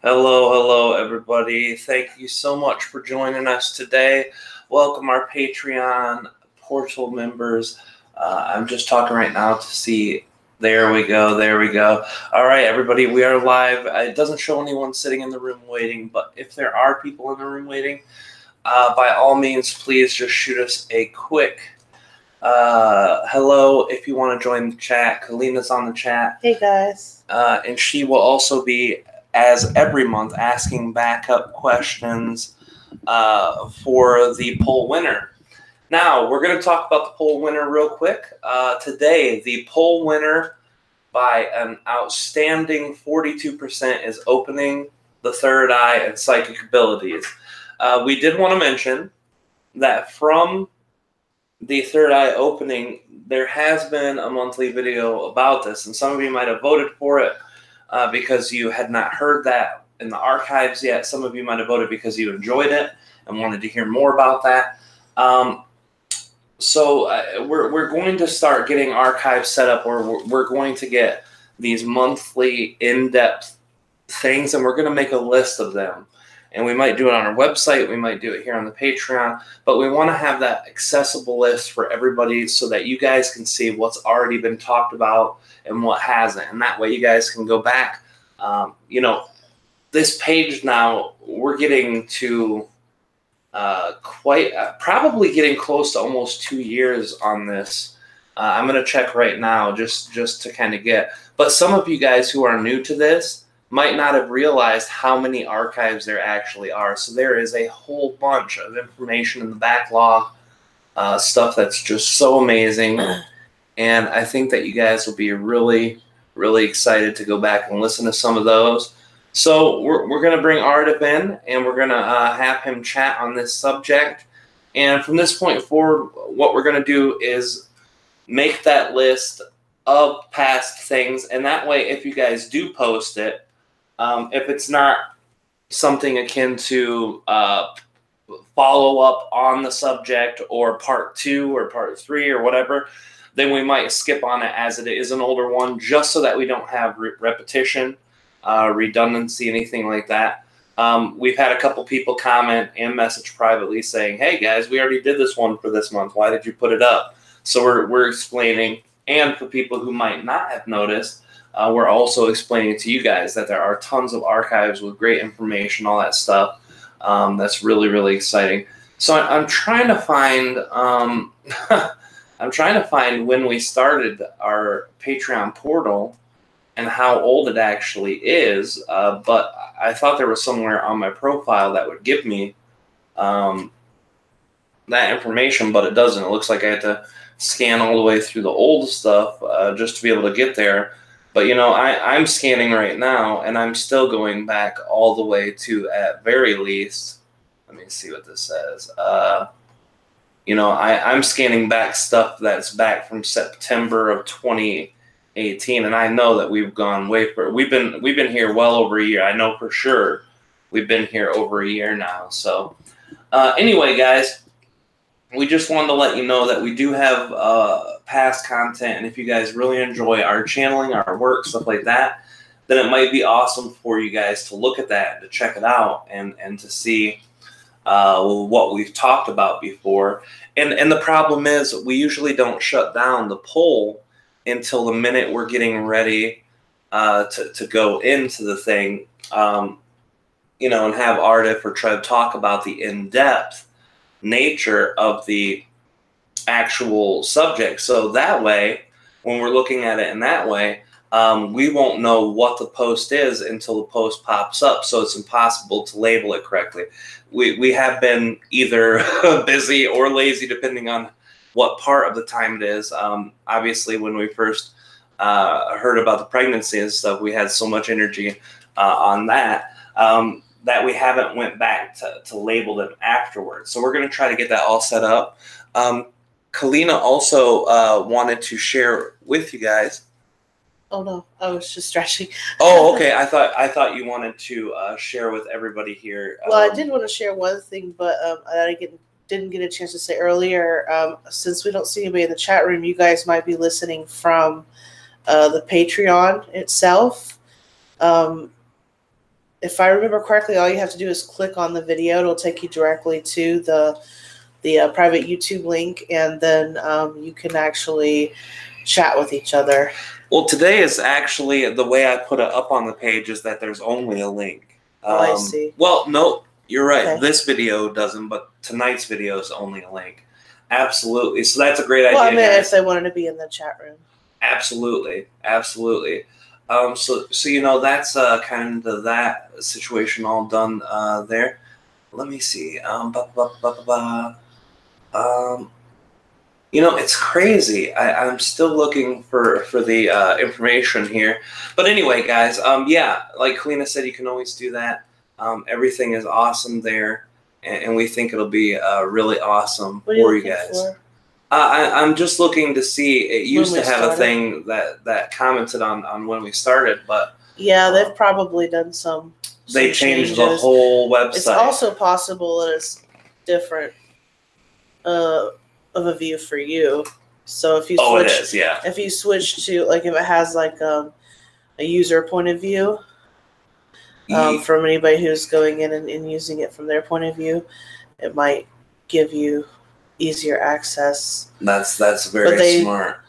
Hello, everybody. Thank you so much for joining us today. Welcome our Patreon portal members. I'm just talking right now to see. There we go. All right, everybody, we are live. It doesn't show anyone sitting in the room waiting, but if there are people in the room waiting, by all means, please just shoot us a quick hello if you want to join the chat. Kalina's on the chat. Hey, guys. And she will also be, as every month, asking backup questions for the poll winner. Now, we're going to talk about the poll winner real quick. Today, the poll winner by an outstanding 42% is opening the third eye and psychic abilities. We did want to mention that from the third eye opening, there has been a monthly video about this, and some of you might have voted for it because you had not heard that in the archives yet. Some of you might have voted because you enjoyed it and wanted to hear more about that. So we're going to start getting archives set up where we're going to get these monthly in-depth things, and we're going to make a list of them. And we might do it on our website, we might do it here on the Patreon, but we want to have that accessible list for everybody so that you guys can see what's already been talked about and what hasn't. And that way you guys can go back. This page now, we're getting to probably getting close to almost 2 years on this. I'm going to check right now just to kind of get. But some of you guys who are new to this might not have realized how many archives there actually are. So there is a whole bunch of information in the backlog, stuff that's just so amazing. And I think that you guys will be really, really excited to go back and listen to some of those. So we're going to bring Aridif in, and we're going to have him chat on this subject. And from this point forward, what we're going to do is make that list of past things. And that way, if you guys do post it, if it's not something akin to follow up on the subject or part 2 or part 3 or whatever, then we might skip on it as it is an older one, just so that we don't have repetition, redundancy, anything like that. We've had a couple people comment and message privately saying, hey guys, we already did this one for this month. Why did you put it up? So we're explaining, and for people who might not have noticed, we're also explaining to you guys that there are tons of archives with great information, all that stuff. That's really, really exciting. So I'm trying to find I'm trying to find when we started our Patreon portal and how old it actually is. But I thought there was somewhere on my profile that would give me that information, but it doesn't. It looks like I had to scan all the way through the old stuff just to be able to get there. But, I'm scanning right now, and I'm still going back all the way to, at very least, let me see what this says. I'm scanning back stuff that's back from September of 2018, and I know that we've gone way further. We've been here well over a year. I know for sure we've been here over a year now. So, anyway, guys, we just wanted to let you know that we do have past content, and if you guys really enjoy our channeling, our work, stuff like that, then it might be awesome for you guys to look at that, to check it out, and to see what we've talked about before. And the problem is we usually don't shut down the poll until the minute we're getting ready to go into the thing, and have Aridif or Treb talk about the in-depth nature of the actual subject. So that way, when we're looking at it in that way, we won't know what the post is until the post pops up. So it's impossible to label it correctly. We have been either busy or lazy, depending on what part of the time it is. Obviously, when we first heard about the pregnancy and stuff, we had so much energy on that. That we haven't went back to label them afterwards. So we're going to try to get that all set up. Kalina also wanted to share with you guys. Oh no, I was just stretching. Oh, okay. I thought you wanted to share with everybody here. Well, I did want to share one thing, but I didn't get a chance to say earlier. Since we don't see anybody in the chat room, you guys might be listening from the Patreon itself. if I remember correctly, all you have to do is click on the video. It'll take you directly to the private YouTube link, and then you can actually chat with each other. Well, today is actually, the way I put it up on the page is that there's only a link. I see. Well, no, you're right. Okay. This video doesn't, but tonight's video is only a link. Absolutely. So that's a great idea, Well, I mean, guys. if they wanted to be in the chat room. Absolutely. Absolutely. So you know, that's kind of that situation all done there. Let me see. You know, it's crazy. I'm still looking for the information here. But anyway, guys, yeah, like Kalina said, you can always do that. Everything is awesome there, and we think it'll be really awesome for you guys. I'm just looking to see. It used to have a thing that commented on when we started, but yeah, they've probably done some. They changed the whole website. It's also possible that it's different of a view for you. So if you switch, it is, yeah. If you switch to, like, if it has like a user point of view from anybody who's going in and using it from their point of view, it might give you easier access. That's very smart.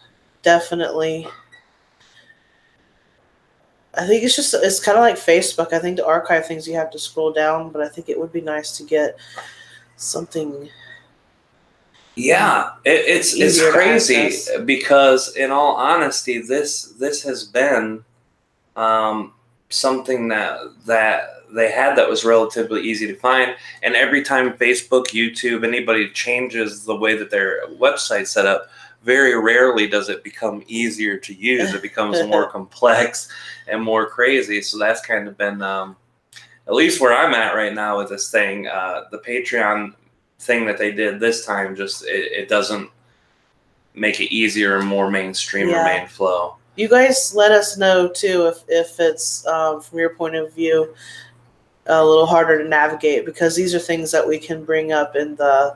Definitely. I think it's kind of like Facebook. I think to archive things you have to scroll down, but I think it would be nice to get something. Yeah, it's crazy because, in all honesty, this has been something that they had that was relatively easy to find. And every time Facebook, YouTube, anybody changes the way that their website's set up, very rarely does it become easier to use. It becomes more complex and more crazy. So that's kind of been, at least where I'm at right now with this thing, the Patreon thing that they did this time, just it doesn't make it easier and more mainstream or main flow. You guys let us know too if it's from your point of view a little harder to navigate, because these are things that we can bring up in the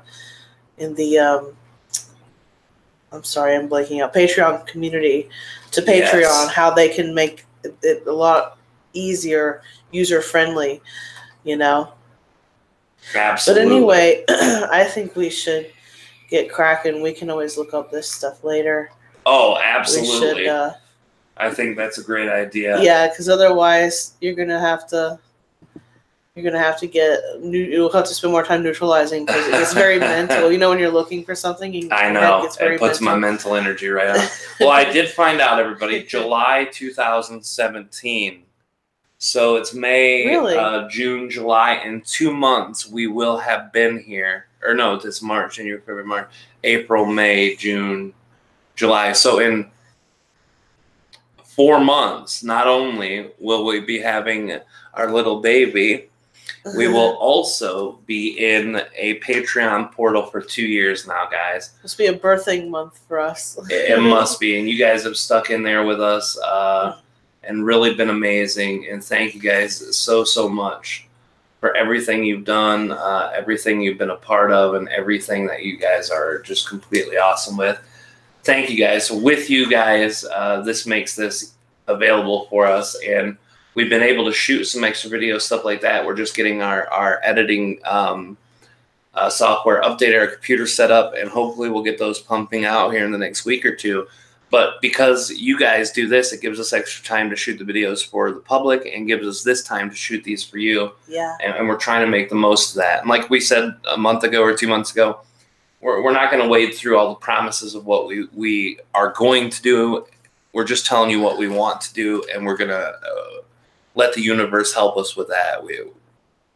I'm sorry, I'm blanking out, Patreon community to Patreon, how they can make it a lot easier, user friendly, you know. Absolutely. But anyway, I think we should get cracking. We can always look up this stuff later. Oh, absolutely. We should, I think that's a great idea. Yeah, because otherwise you're gonna have to get. You'll have to spend more time neutralizing, because it gets very mental. You know, when you're looking for something, I know it puts my mental energy right on. Well, I did find out, everybody, July 2017. So it's May, June, July. In 2 months, we will have been here. Or no, it's March, January, February, March, April, May, June, July. So in 4 months, not only will we be having our little baby, we will also be in a Patreon portal for 2 years now, guys. Must be a birthing month for us. It must be. And you guys have stuck in there with us and really been amazing. And thank you guys so much for everything you've done, everything you've been a part of, and everything that you guys are just completely awesome with. Thank you guys. With you guys, this makes this available for us, and we've been able to shoot some extra videos, stuff like that. We're just getting our editing software updated, our computer set up, and hopefully we'll get those pumping out here in the next week or two. But because you guys do this, it gives us extra time to shoot the videos for the public and gives us this time to shoot these for you. Yeah. And we're trying to make the most of that. And like we said a month ago or 2 months ago, we're not going to wade through all the promises of what we are going to do. We're just telling you what we want to do, and we're going to let the universe help us with that.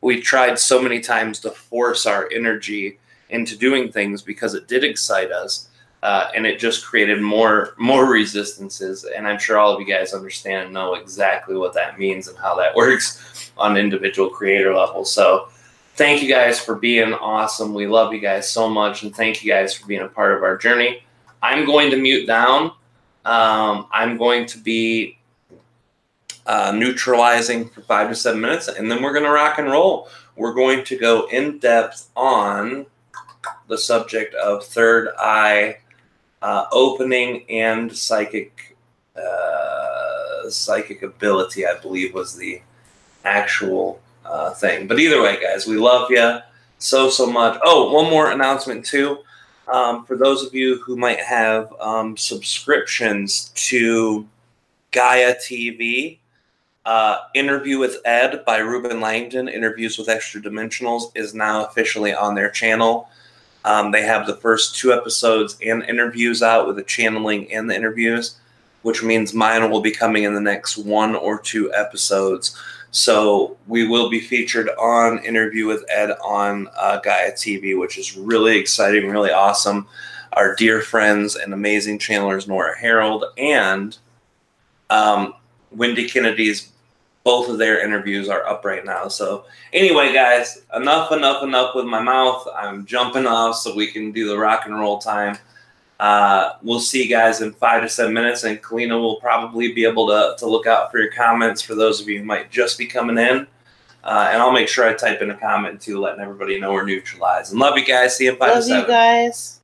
We tried so many times to force our energy into doing things because it did excite us, and it just created more resistances. And I'm sure all of you guys understand and know exactly what that means and how that works on an individual creator level. So thank you guys for being awesome. We love you guys so much, and thank you guys for being a part of our journey. I'm going to mute down. I'm going to be neutralizing for 5 to 7 minutes, and then we're going to rock and roll. We're going to go in depth on the subject of third eye opening and psychic ability, I believe was the actual thing. But either way, guys, we love you so much. Oh, one more announcement too. For those of you who might have subscriptions to Gaia TV, Interview with Ed by Ruben Langdon, Interviews with Extra Dimensionals, is now officially on their channel. They have the first 2 episodes and interviews out with the channeling and the interviews, which means mine will be coming in the next 1 or 2 episodes. So we will be featured on Interview with Ed on Gaia TV, which is really exciting, really awesome. Our dear friends and amazing channelers, Nora Harold and Wendy Kennedy's, both of their interviews are up right now. So anyway, guys, enough with my mouth. I'm jumping off so we can do the rock and roll time. We'll see you guys in 5 to 7 minutes, and Kalina will probably be able to look out for your comments for those of you who might just be coming in. And I'll make sure I type in a comment too, letting everybody know we're neutralized. And love you guys. See you in 5 to 7. Love you guys.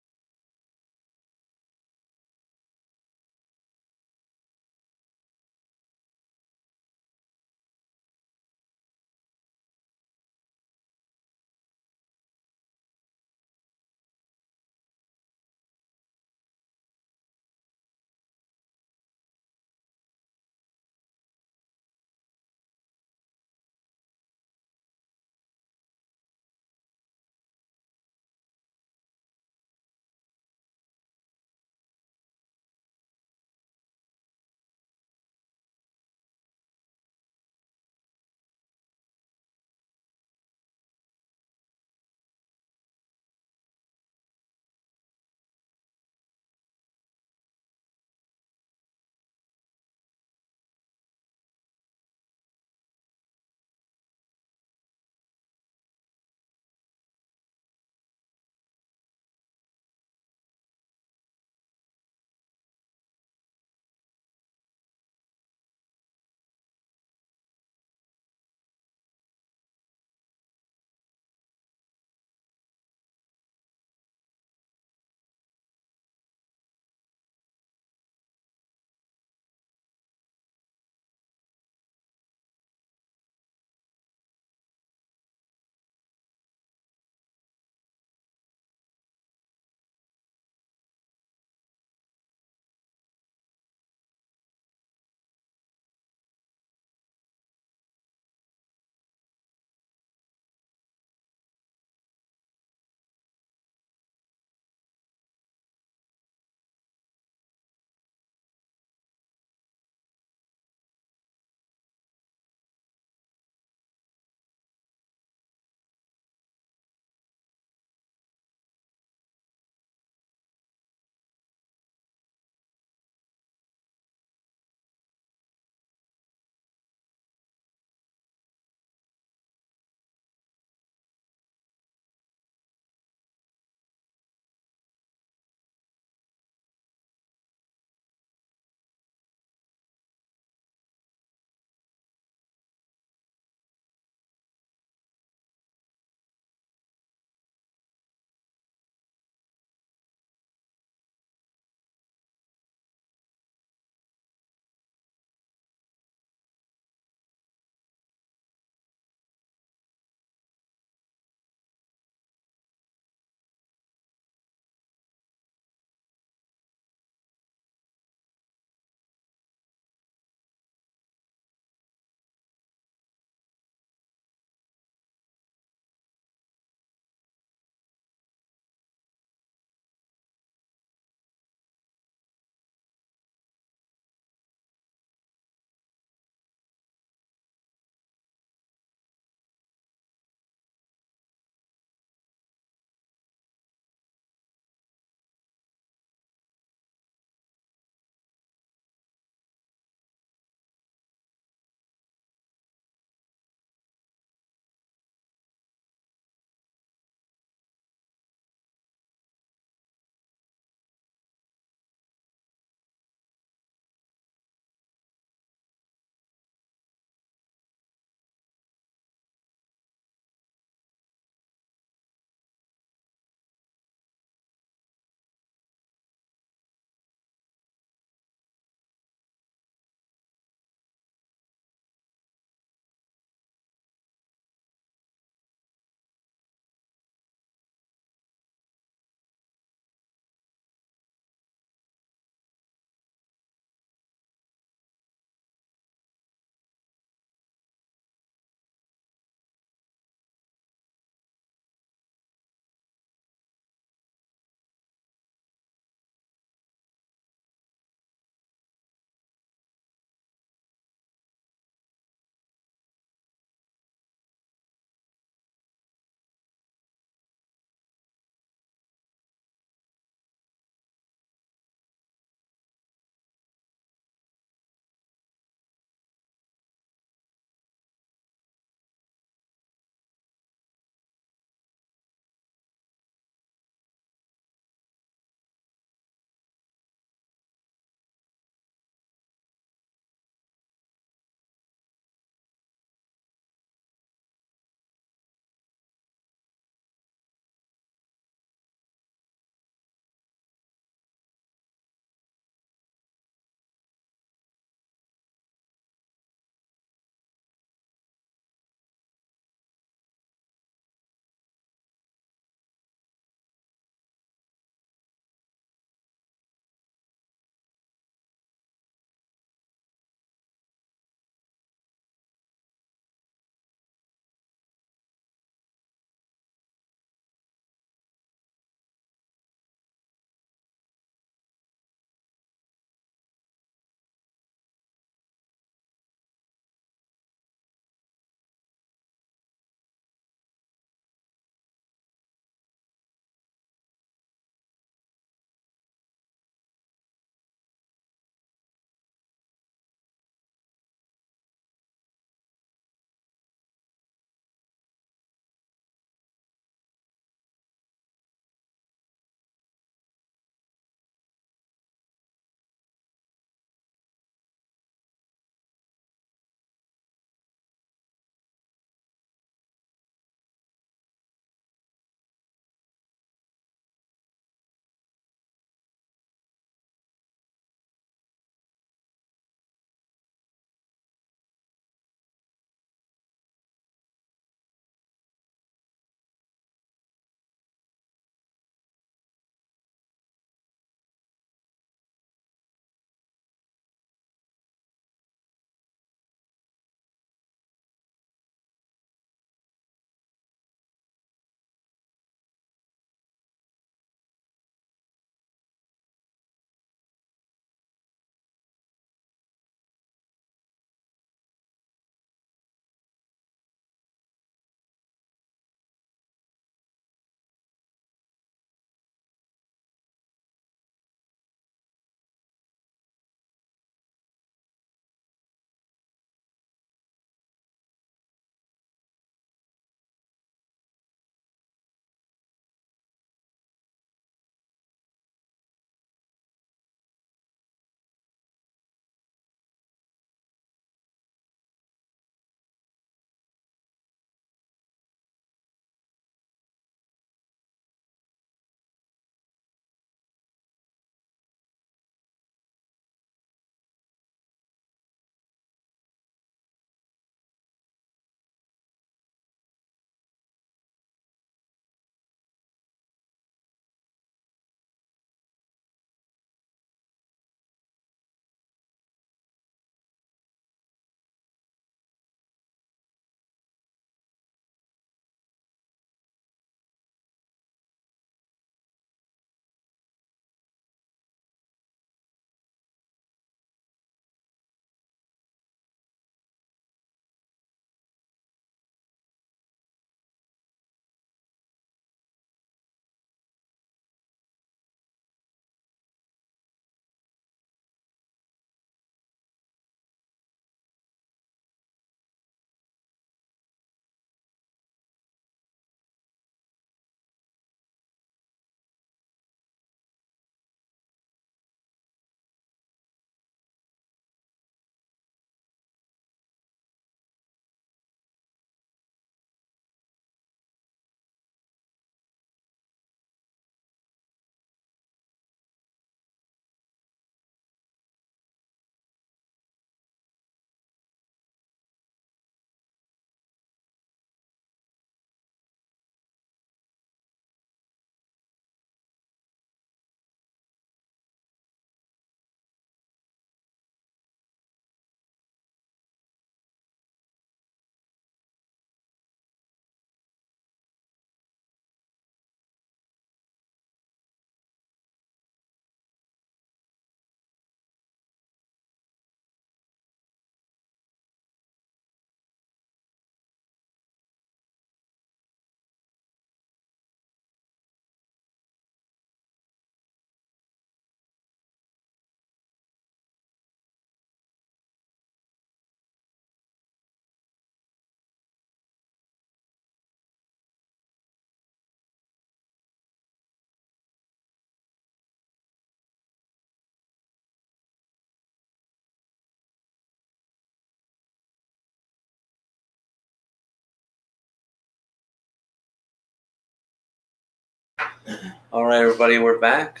All right, everybody, we're back.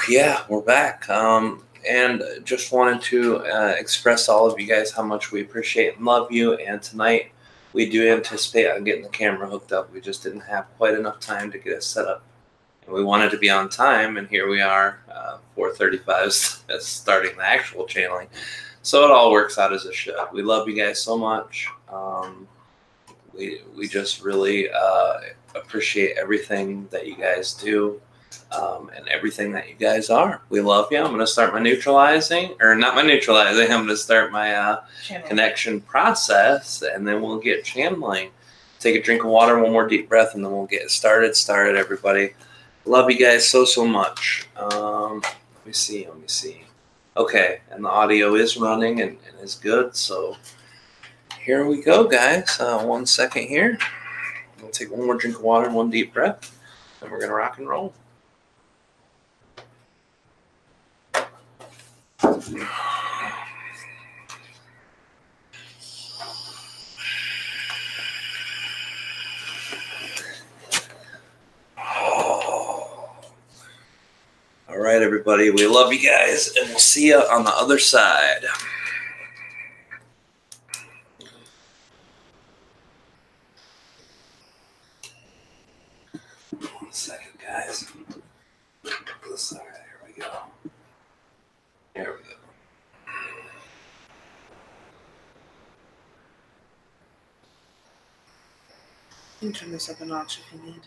Yeah, we're back. And just wanted to express to all of you guys how much we appreciate and love you. And tonight, we do anticipate on getting the camera hooked up. We just didn't have quite enough time to get it set up. And we wanted to be on time, and here we are, 4:35, starting the actual channeling. So it all works out as it should. We love you guys so much. We just really appreciate everything that you guys do and everything that you guys are. We love you. I'm going to start my neutralizing, or not my neutralizing. I'm going to start my connection process, and then we'll get channeling. Take a drink of water, one more deep breath, and then we'll get started. Everybody. Love you guys so much. Let me see. Okay, and the audio is running and is good, so here we go, guys. 1 second here. We'll take one more drink of water and one deep breath, and we're going to rock and roll. All right, everybody. We love you guys, and we'll see you on the other side. 1 second, guys. This side. Here we go. There we go. You can turn this up a notch if you need.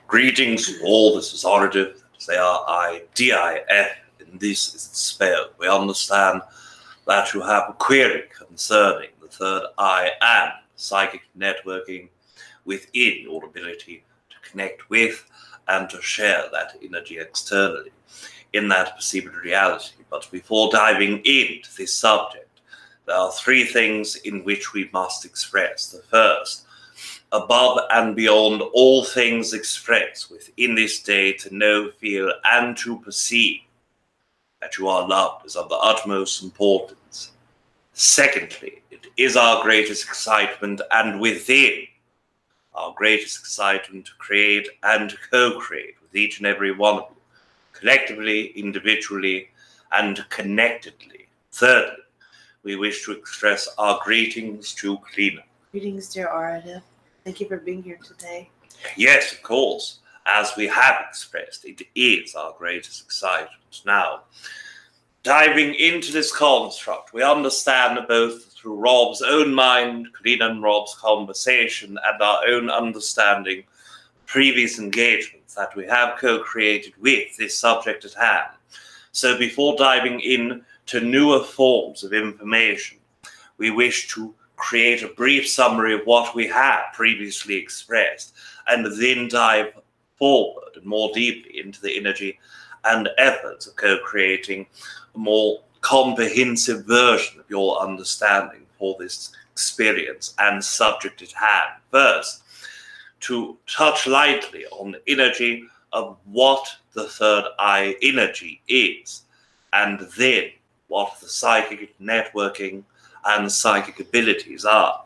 Greetings, all. This is Aridif, They are IDIF, and this is spelled. We understand that you have a query concerning the third eye and psychic networking within your ability to connect with and to share that energy externally in that perceived reality. But before diving into this subject, there are three things in which we must express. The first, above and beyond all things expressed within this day, to know, feel, and to perceive that you are loved is of the utmost importance. Secondly, it is our greatest excitement, and within our greatest excitement, to create and to co-create with each and every one of you, collectively, individually, and connectedly. Thirdly, we wish to express our greetings to Kalina. Greetings, dear Aridif. Thank you for being here today. Yes, of course. As we have expressed, it is our greatest excitement. Now, diving into this construct, we understand both through Rob's own mind, Kalina and Rob's conversation, and our own understanding, previous engagements that we have co-created with this subject at hand. So before diving in to newer forms of information, we wish to create a brief summary of what we have previously expressed, and then dive forward and more deeply into the energy and efforts of co-creating a more comprehensive version of your understanding for this experience and subject at hand. First, to touch lightly on the energy of what the third eye energy is, and then what the psychic networking and psychic abilities are.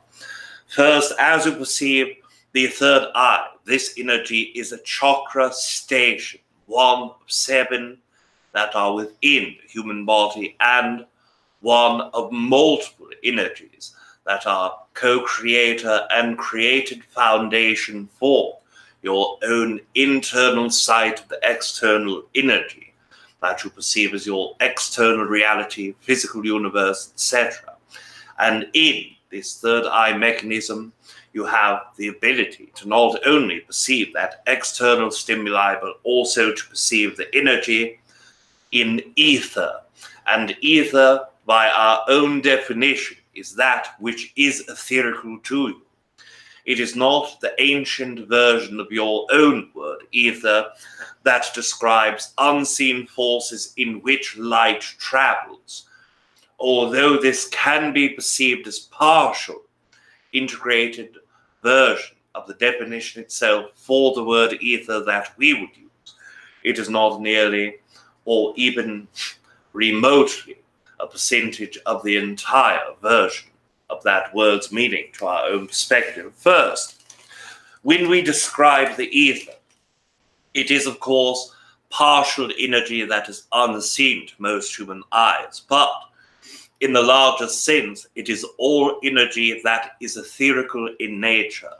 First, as you perceive the third eye, this energy is a chakra station, one of 7 that are within the human body, and one of multiple energies that are co-creator and created foundation for your own internal sight of the external energy that you perceive as your external reality, physical universe, etc. And in this third eye mechanism, you have the ability to not only perceive that external stimuli, but also to perceive the energy in ether. And ether, by our own definition, is that which is etherical to you. It is not the ancient version of your own word, ether, that describes unseen forces in which light travels. Although this can be perceived as partial, integrated version of the definition itself for the word ether that we would use, it is not nearly or even remotely a percentage of the entire version of that word's meaning to our own perspective. First, when we describe the ether, it is, of course, partial energy that is unseen to most human eyes, but in the larger sense, it is all energy that is etherical in nature.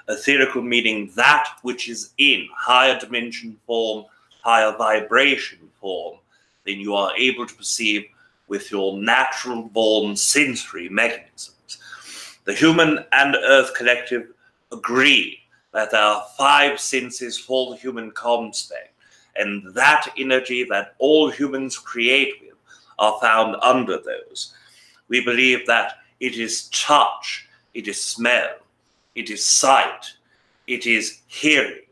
Etherical meaning that which is in higher dimension form, higher vibration form, than you are able to perceive with your natural born sensory mechanisms. The human and earth collective agree that there are 5 senses for the human concept, and that energy that all humans create with are found under those. We believe that it is touch, it is smell, it is sight, it is hearing,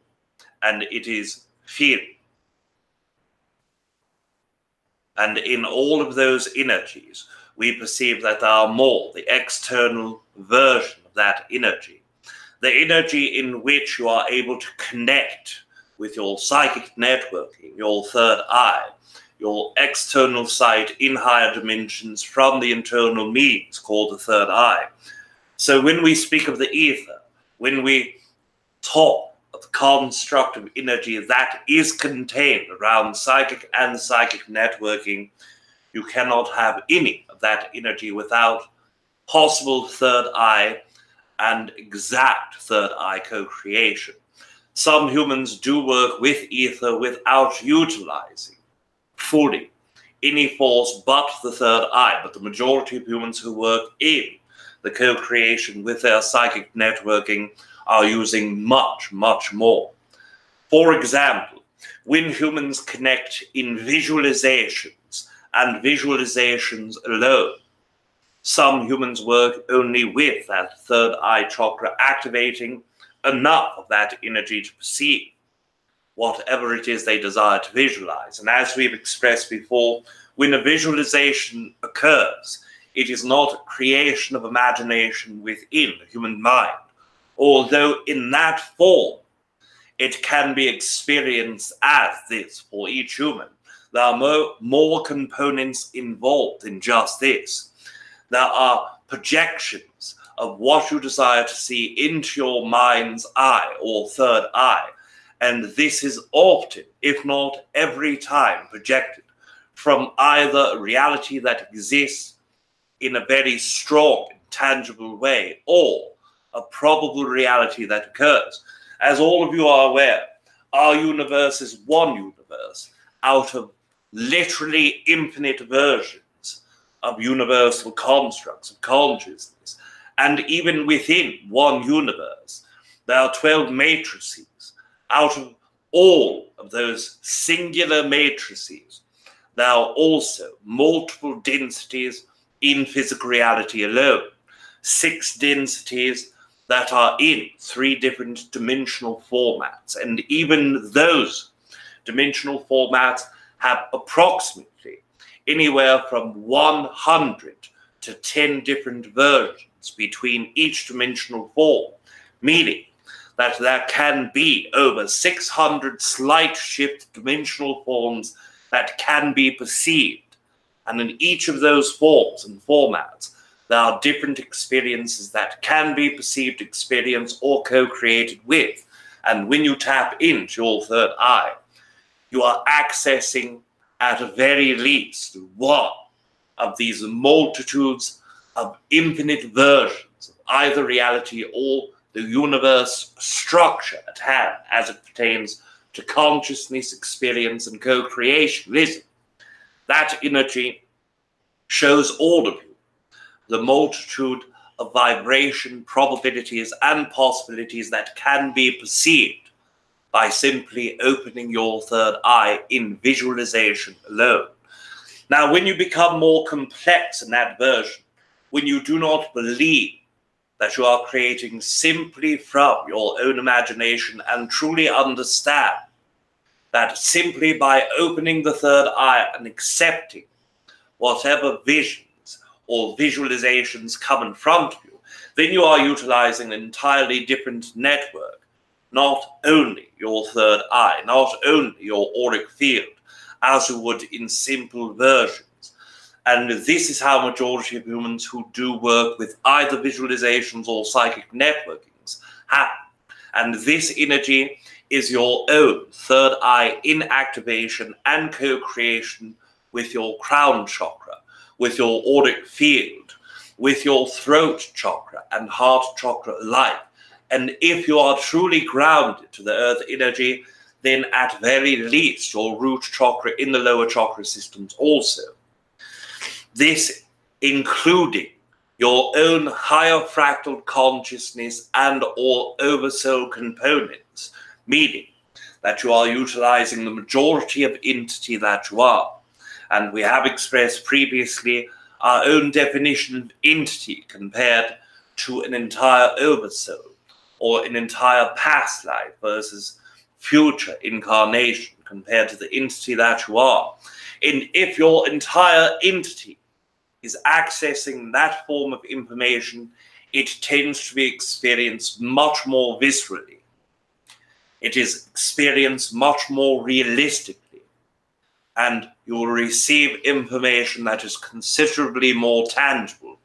and it is feeling. And in all of those energies, we perceive that there are more, the external version of that energy. The energy in which you are able to connect with your psychic networking, your third eye, your external sight in higher dimensions from the internal means called the third eye. So when we speak of the ether, when we talk of the construct of energy that is contained around psychic and psychic networking, you cannot have any of that energy without possible third eye and exact third eye co-creation. Some humans do work with ether without utilizing fully any force but the third eye, but the majority of humans who work in the co-creation with their psychic networking are using much, much more. For example, when humans connect in visualizations and visualizations alone. Some humans work only with that third eye chakra, activating enough of that energy to perceive whatever it is they desire to visualize. And as we've expressed before, when a visualization occurs, it is not a creation of imagination within the human mind, although in that form it can be experienced as this for each human. There are more components involved in just this. There are projections of what you desire to see into your mind's eye or third eye. And this is often, if not every time, projected from either a reality that exists in a very strong, tangible way, or a probable reality that occurs. As all of you are aware, our universe is one universe out of literally infinite versions of universal constructs of consciousness. And even within one universe, there are 12 matrices. Out of all of those singular matrices, there are also multiple densities in physical reality alone. 6 densities that are in 3 different dimensional formats. And even those dimensional formats have approximately anywhere from 100 to 10 different versions between each dimensional form, meaning that there can be over 600 slight shift dimensional forms that can be perceived. And in each of those forms and formats, there are different experiences that can be perceived, experienced, or co-created with. And when you tap into your third eye, you are accessing at the very least one of these multitudes of infinite versions of either reality or the universe structure at hand as it pertains to consciousness, experience, and co-creation. Listen, that energy shows all of you the multitude of vibration, probabilities, and possibilities that can be perceived by simply opening your third eye in visualization alone. Now, when you become more complex in that version, when you do not believe that you are creating simply from your own imagination and truly understand that simply by opening the third eye and accepting whatever visions or visualizations come in front of you, then you are utilizing an entirely different network. Not only your third eye, not only your auric field, as you would in simple versions. And this is how majority of humans who do work with either visualizations or psychic networkings happen. And this energy is your own third eye in activation and co-creation with your crown chakra, with your auric field, with your throat chakra and heart chakra alike. And if you are truly grounded to the earth energy, then at very least your root chakra in the lower chakra systems also. This including your own higher fractal consciousness and or oversoul components, meaning that you are utilizing the majority of entity that you are. And we have expressed previously our own definition of entity compared to an entire oversoul or an entire past life versus future incarnation compared to the entity that you are. And if your entire entity is accessing that form of information, it tends to be experienced much more viscerally. It is experienced much more realistically. And you will receive information that is considerably more tangible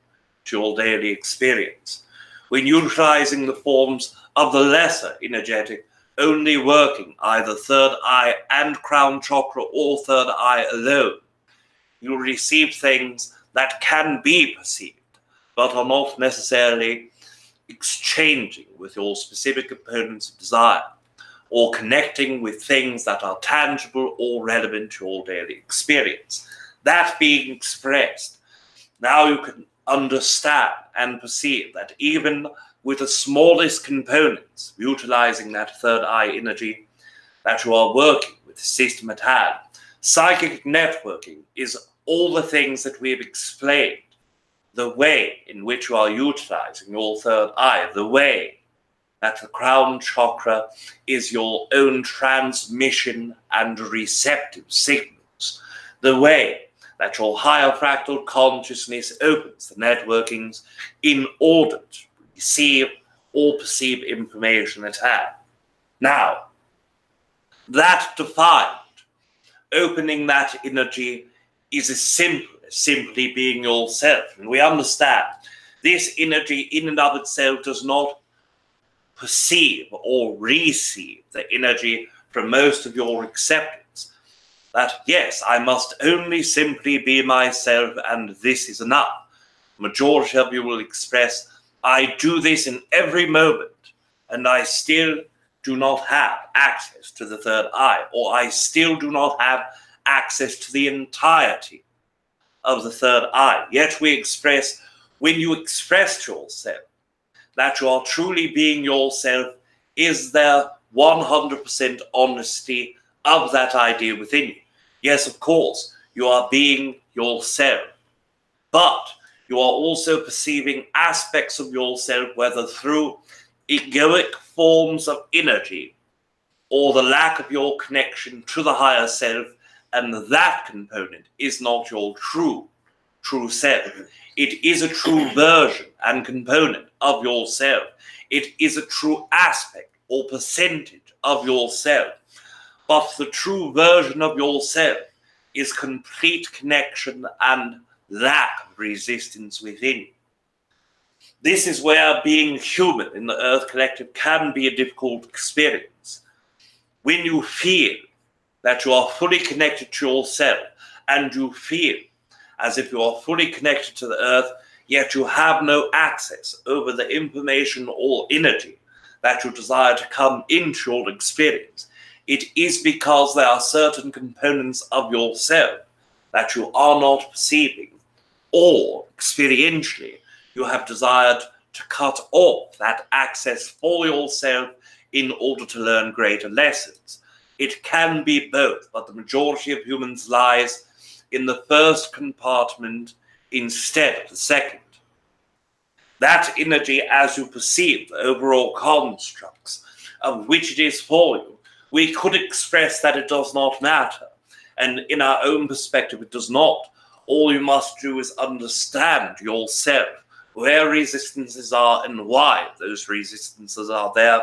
to your daily experience. When utilizing the forms of the lesser energetic, only working either third eye and crown chakra or third eye alone, you will receive things that can be perceived, but are not necessarily exchanging with your specific components of desire, or connecting with things that are tangible or relevant to your daily experience. That being expressed, now you can understand and perceive that even with the smallest components, utilizing that third eye energy, that you are working with the system at hand. Psychic networking is all the things that we have explained. The way in which you are utilizing your third eye, the way that the crown chakra is your own transmission and receptive signals, the way that your higher fractal consciousness opens the networkings in order to receive or perceive information at hand. Now, that defined, opening that energy is as simple as simply being yourself. And we understand this energy in and of itself does not perceive or receive the energy from most of your acceptance. That, yes, I must only simply be myself and this is enough. Majority of you will express, I do this in every moment and I still do not have access to the third eye, or I still do not have access to the entirety of the third eye. Yet we express, when you express to yourself that you are truly being yourself, is there 100% honesty of that idea within you? Yes, of course, you are being yourself, but you are also perceiving aspects of yourself, whether through egoic forms of energy or the lack of your connection to the higher self, and that component is not your true self. It is a true version and component of yourself. It is a true aspect or percentage of yourself. But the true version of yourself is complete connection and lack of resistance within you. This is where being human in the Earth Collective can be a difficult experience. When you feel that you are fully connected to yourself and you feel as if you are fully connected to the Earth, yet you have no access over the information or energy that you desire to come into your experience, it is because there are certain components of yourself that you are not perceiving, or experientially you have desired to cut off that access for yourself in order to learn greater lessons. It can be both, but the majority of humans lies in the first compartment instead of the second. That energy, as you perceive the overall constructs of which it is for you, we could express that it does not matter. And in our own perspective, it does not. All you must do is understand yourself, where resistances are and why those resistances are there,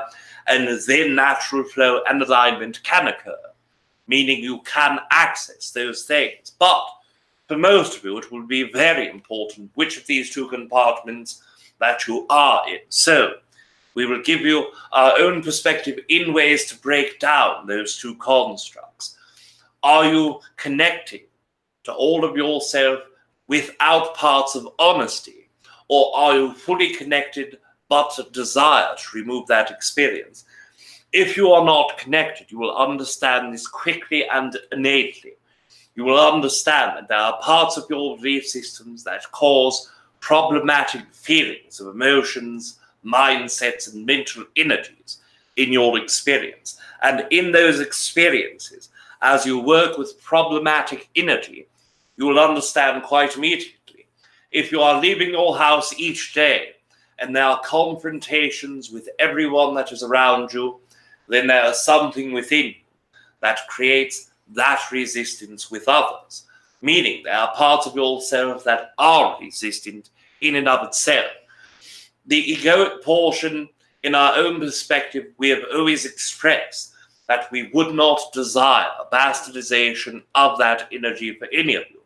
and then natural flow and alignment can occur, meaning you can access those things. But for most of you, it will be very important which of these two compartments that you are in. So we will give you our own perspective in ways to break down those two constructs. Are you connecting to all of yourself without parts of honesty? Or are you fully connected but desire to remove that experience? If you are not connected, you will understand this quickly and innately. You will understand that there are parts of your belief systems that cause problematic feelings of emotions, mindsets, and mental energies in your experience. And in those experiences, as you work with problematic energy, you will understand quite immediately. If you are leaving your house each day and there are confrontations with everyone that is around you, then there is something within you that creates that resistance with others, meaning there are parts of yourself that are resistant in and of itself. The egoic portion, in our own perspective, we have always expressed that we would not desire a bastardization of that energy for any of you.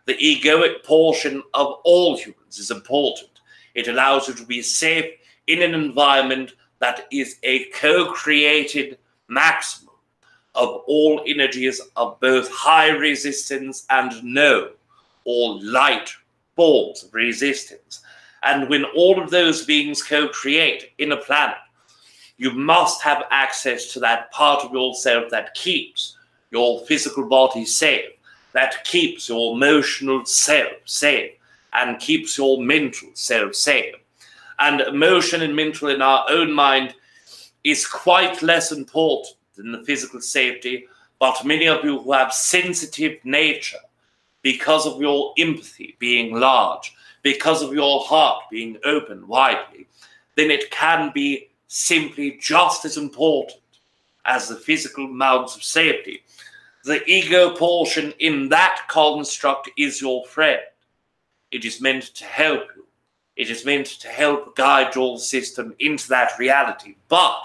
The egoic portion of all humans is important. It allows you to be safe in an environment that is a co-created maximum of all energies of both high resistance and no or light forms of resistance. And when all of those beings co-create in a planet, you must have access to that part of yourself that keeps your physical body safe, that keeps your emotional self safe, and keeps your mental self safe. And emotion and mental in our own mind is quite less important in the physical safety, but many of you who have sensitive nature, because of your empathy being large, because of your heart being open widely, then it can be simply just as important as the physical mounts of safety. The ego portion in that construct is your friend. It is meant to help you. It is meant to help guide your system into that reality. But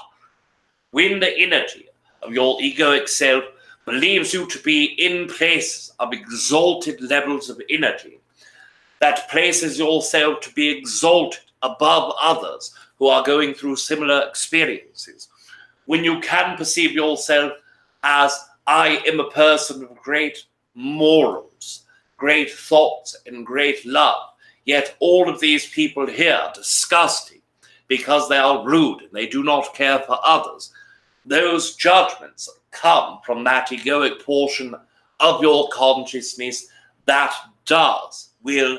when the energy of your egoic self believes you to be in places of exalted levels of energy, that places yourself to be exalted above others who are going through similar experiences, when you can perceive yourself as, I am a person of great morals, great thoughts, and great love, yet all of these people here are disgusting because they are rude and they do not care for others. Those judgments come from that egoic portion of your consciousness that will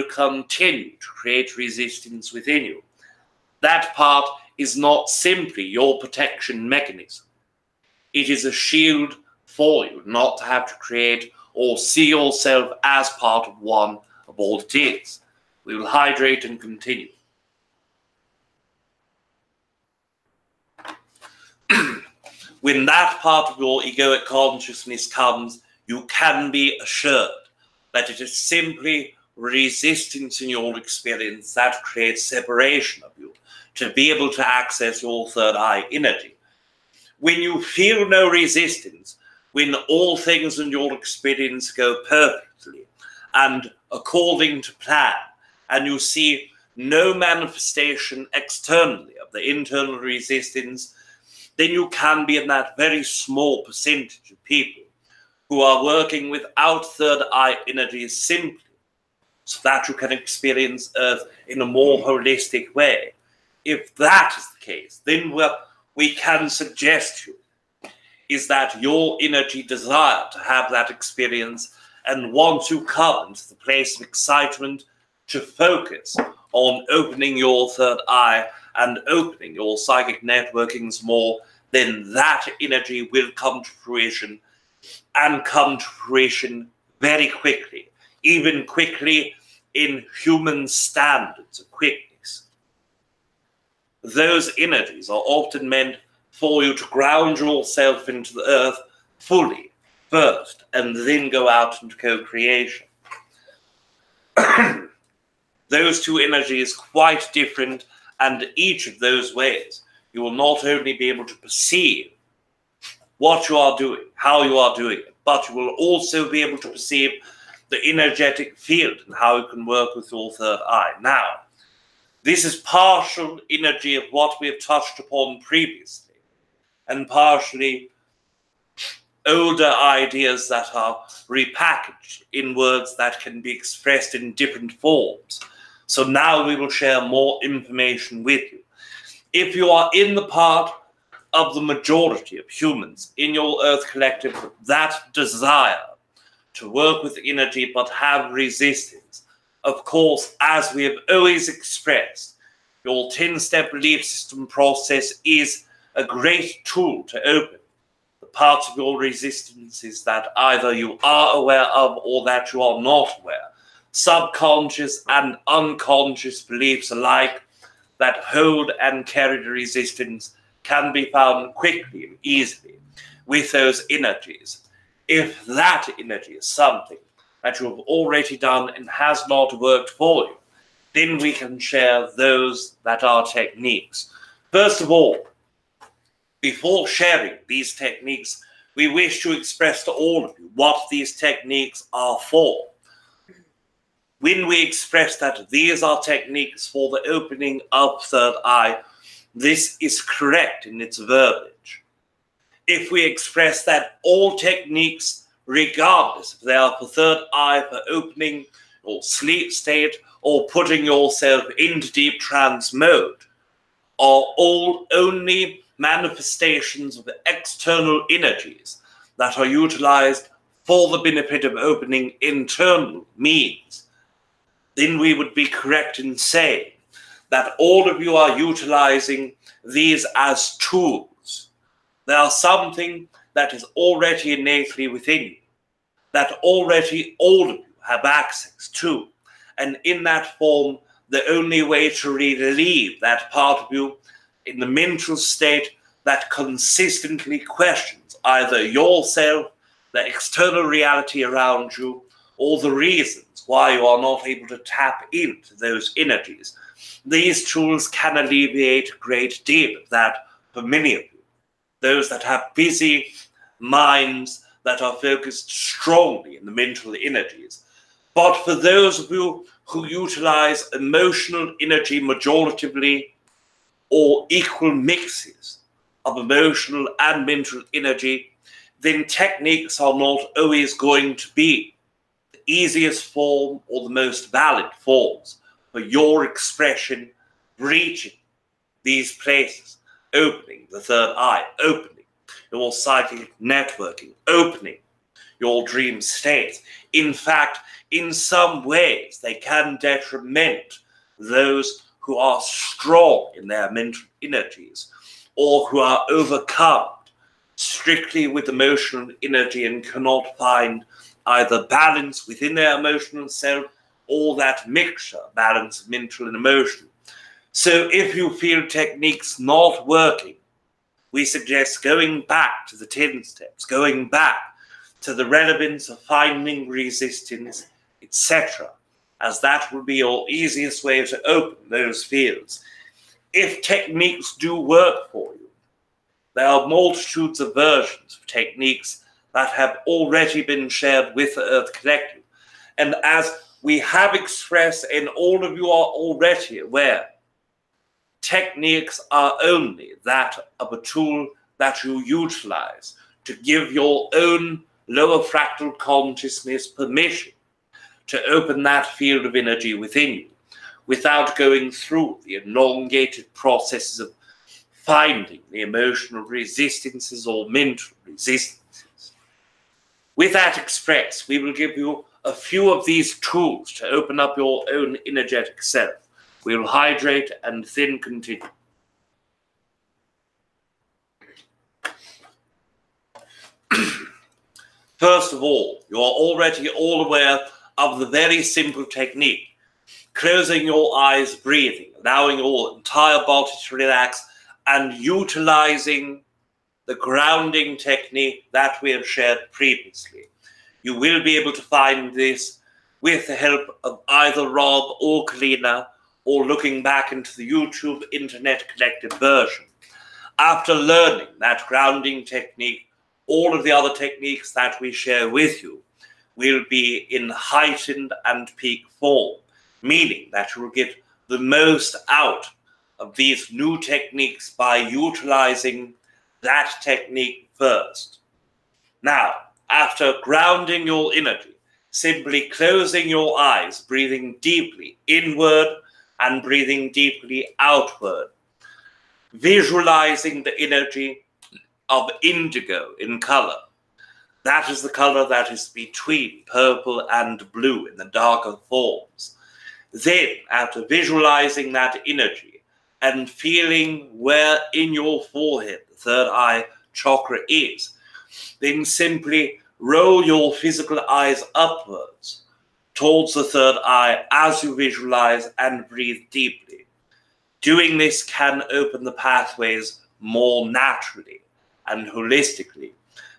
continue to create resistance within you. That part is not simply your protection mechanism. It is a shield for you not to have to create or see yourself as part of one of all it is. We will hydrate and continue. When that part of your egoic consciousness comes, you can be assured that it is simply resistance in your experience that creates separation of you to be able to access your third eye energy. When you feel no resistance, when all things in your experience go perfectly and according to plan, and you see no manifestation externally of the internal resistance, then you can be in that very small percentage of people who are working without third eye energy simply so that you can experience Earth in a more holistic way. If that is the case, then what we can suggest to you is that your energy desire to have that experience and want to come into the place of excitement to focus on opening your third eye and opening your psychic networkings more, then that energy will come to fruition, and come to fruition very quickly, even quickly in human standards of quickness. Those energies are often meant for you to ground yourself into the earth fully first, and then go out into co-creation. Those two energies quite different, and each of those ways you will not only be able to perceive what you are doing, how you are doing it, but you will also be able to perceive the energetic field and how you can work with your third eye. Now, this is partial energy of what we have touched upon previously, and partially older ideas that are repackaged in words that can be expressed in different forms. So now we will share more information with you. If you are in the part of the majority of humans in your Earth Collective, that desire to work with energy but have resistance, of course, as we have always expressed, your 10-step belief system process is a great tool to open the parts of your resistances that either you are aware of or that you are not aware. Subconscious and unconscious beliefs alike that hold and carry the resistance can be found quickly and easily with those energies. If that energy is something that you have already done and has not worked for you, then we can share those that are techniques. First of all, before sharing these techniques, we wish to express to all of you what these techniques are for. When we express that these are techniques for the opening of third eye, this is correct in its verbiage. If we express that all techniques, regardless if they are for third eye, for opening or sleep state, or putting yourself into deep trance mode, are all only manifestations of external energies that are utilized for the benefit of opening internal means, then we would be correct in saying that all of you are utilizing these as tools They are something that is already innately within you, that already all of you have access to. And in that form, the only way to relieve that part of you in the mental state that consistently questions either yourself, the external reality around you, or the reasons why you are not able to tap into those energies. These tools can alleviate a great deal of that for many of you. Those that have busy minds that are focused strongly in the mental energies. But for those of you who utilize emotional energy majoritively, or equal mixes of emotional and mental energy, then techniques are not always going to be the easiest form or the most valid forms for your expression, reaching these places, opening the third eye, opening your psychic networking, opening your dream states. In fact, in some ways, they can detriment those who are strong in their mental energies, or who are overcome strictly with emotional energy and cannot find either balance within their emotional self or that mixture, balance of mental and emotion. So if you feel techniques not working, we suggest going back to the 10 steps, going back to the relevance of finding resistance, etc., as that will be your easiest way to open those fields. If techniques do work for you, there are multitudes of versions of techniques that have already been shared with the Earth Collective. And as we have expressed, and all of you are already aware, techniques are only that of a tool that you utilize to give your own lower fractal consciousness permission to open that field of energy within you, without going through the elongated processes of finding the emotional resistances or mental resistances. With that express, we will give you a few of these tools to open up your own energetic self. We will hydrate and then continue. First of all, you are already all aware of the very simple technique. Closing your eyes, breathing, allowing your entire body to relax, and utilizing the grounding technique that we have shared previously. You will be able to find this with the help of either Rob or Kalina, or looking back into the YouTube Internet Collective version. After learning that grounding technique, all of the other techniques that we share with you will be in heightened and peak form, meaning that you will get the most out of these new techniques by utilizing that technique first. Now, after grounding your energy, simply closing your eyes, breathing deeply inward and breathing deeply outward, visualizing the energy of indigo in color. That is the color that is between purple and blue in the darker forms. Then, after visualizing that energy and feeling where in your forehead the third eye chakra is, then simply roll your physical eyes upwards towards the third eye as you visualize and breathe deeply. Doing this can open the pathways more naturally and holistically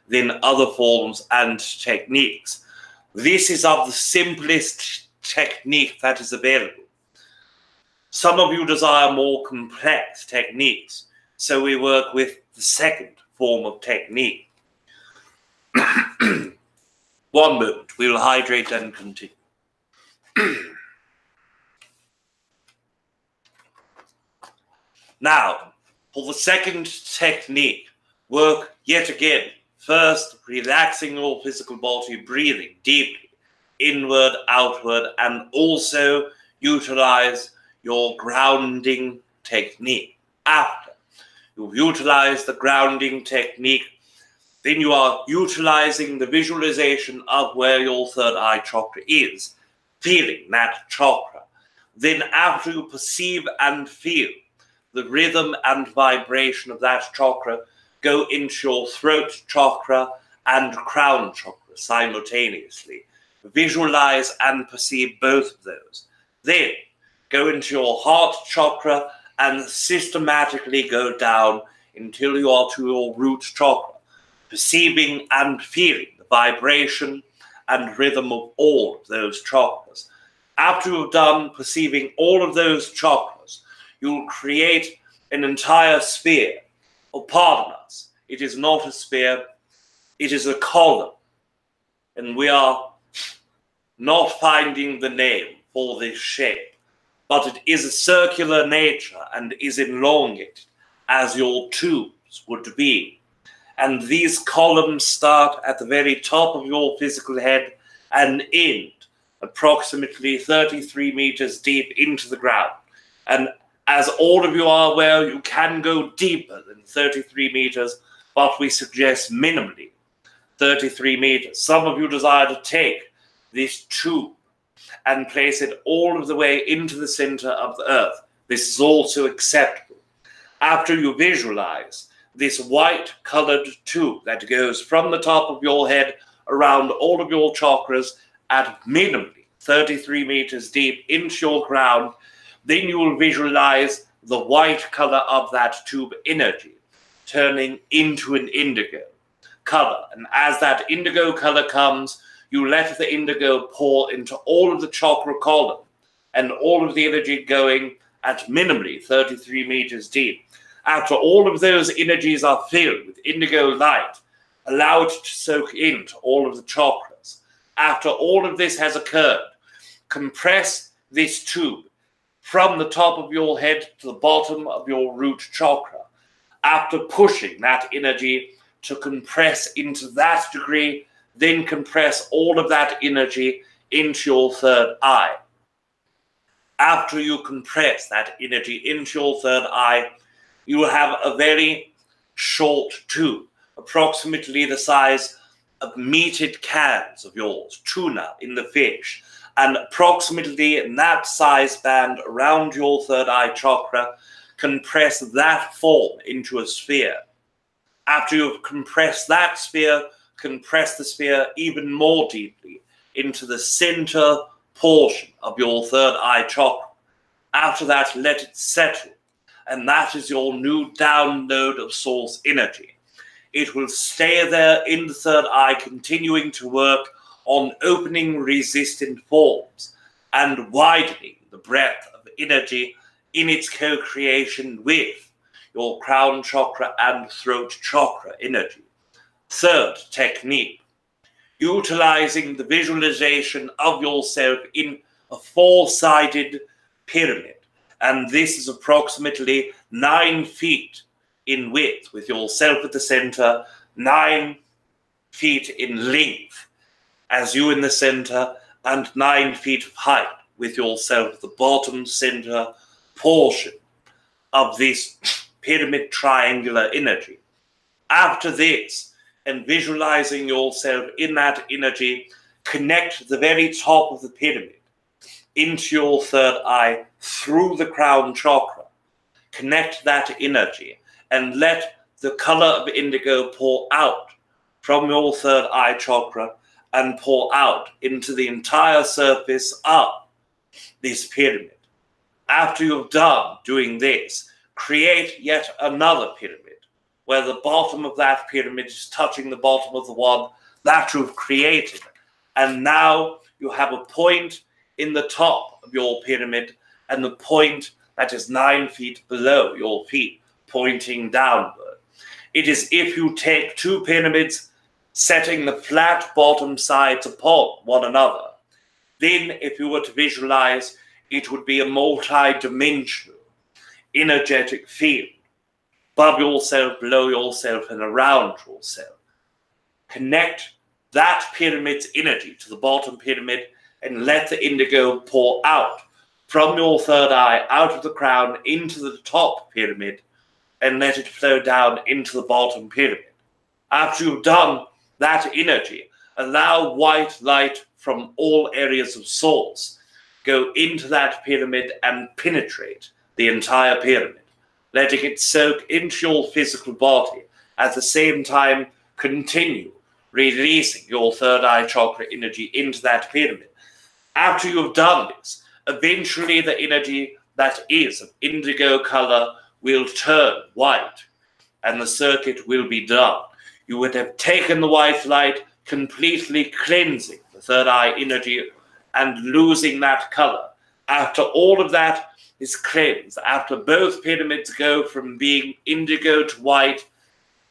than other forms and techniques. This is of the simplest technique that is available. Some of you desire more complex techniques, so we work with the second form of technique. One moment, we will hydrate and continue. Now, for the second technique, work yet again. First, relaxing your physical body, breathing deeply, inward, outward, and also utilize your grounding technique. After you've utilized the grounding technique, then you are utilizing the visualization of where your third eye chakra is, feeling that chakra. Then after you perceive and feel the rhythm and vibration of that chakra, go into your throat chakra and crown chakra simultaneously. Visualize and perceive both of those. Then go into your heart chakra and systematically go down until you are to your root chakra, perceiving and feeling the vibration and rhythm of all of those chakras. After you've done perceiving all of those chakras, you'll create an entire sphere. Or pardon us, it is not a sphere, it is a column. And we are not finding the name for this shape, but it is a circular nature and is elongated as your tubes would be. And these columns start at the very top of your physical head and end approximately 33 meters deep into the ground. And as all of you are aware, you can go deeper than 33 meters, but we suggest minimally 33 meters. Some of you desire to take this tube and place it all of the way into the center of the earth. This is also acceptable. After you visualize this white colored tube that goes from the top of your head around all of your chakras at minimally 33 meters deep into your ground, then you will visualize the white color of that tube energy turning into an indigo color. And as that indigo color comes, you let the indigo pour into all of the chakra column and all of the energy going at minimally 33 meters deep. After all of those energies are filled with indigo light, allow it to soak into all of the chakras. After all of this has occurred, compress this tube from the top of your head to the bottom of your root chakra. After pushing that energy to compress into that degree, then compress all of that energy into your third eye. After you compress that energy into your third eye, you will have a very short tube, approximately the size of meated cans of yours, tuna in the fish, and approximately in that size band around your third eye chakra, compress that form into a sphere. After you've compressed that sphere, compress the sphere even more deeply into the center portion of your third eye chakra. After that, let it settle, and that is your new download of source energy. It will stay there in the third eye, continuing to work on opening resistant forms and widening the breadth of energy in its co-creation with your crown chakra and throat chakra energy. Third technique, utilizing the visualization of yourself in a four-sided pyramid. And this is approximately 9 feet in width with yourself at the center, 9 feet in length as you in the center, and 9 feet of height with yourself at the bottom center portion of this pyramid triangular energy. After this, and visualizing yourself in that energy, connect the very top of the pyramid into your third eye through the crown chakra. Connect that energy and let the color of indigo pour out from your third eye chakra and pour out into the entire surface of this pyramid. After you've done doing this, create yet another pyramid where the bottom of that pyramid is touching the bottom of the one that you've created. And now you have a point in the top of your pyramid and the point that is 9 feet below your feet, pointing downward. It is if you take two pyramids, setting the flat bottom sides upon one another. Then if you were to visualize, it would be a multi-dimensional, energetic field above yourself, below yourself, and around yourself. Connect that pyramid's energy to the bottom pyramid and let the indigo pour out from your third eye, out of the crown, into the top pyramid, and let it flow down into the bottom pyramid. After you've done that energy, allow white light from all areas of source go into that pyramid and penetrate the entire pyramid, letting it soak into your physical body At the same time, continue releasing your third eye chakra energy into that pyramid. After you've done this, eventually the energy that is of indigo color will turn white and the circuit will be done. You would have taken the white light, completely cleansing the third eye energy and losing that color. After all of that is cleansed, after both pyramids go from being indigo to white,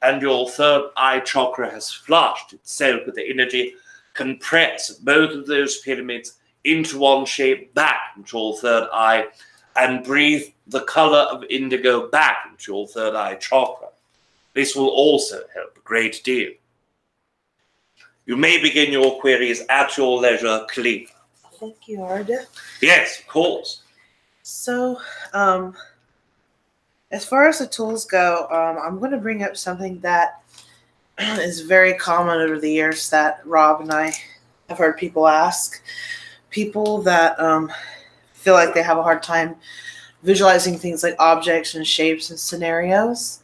and your third eye chakra has flushed itself with the energy, compress both of those pyramids into one shape back into your third eye, and breathe the color of indigo back into your third eye chakra. This will also help a great deal. You may begin your queries at your leisure, Kalina. Thank you, Aridif. Yes, of course. So, as far as the tools go, I'm going to bring up something that is very common over the years that Rob and I have heard people ask. People that feel like they have a hard time visualizing things like objects and shapes and scenarios.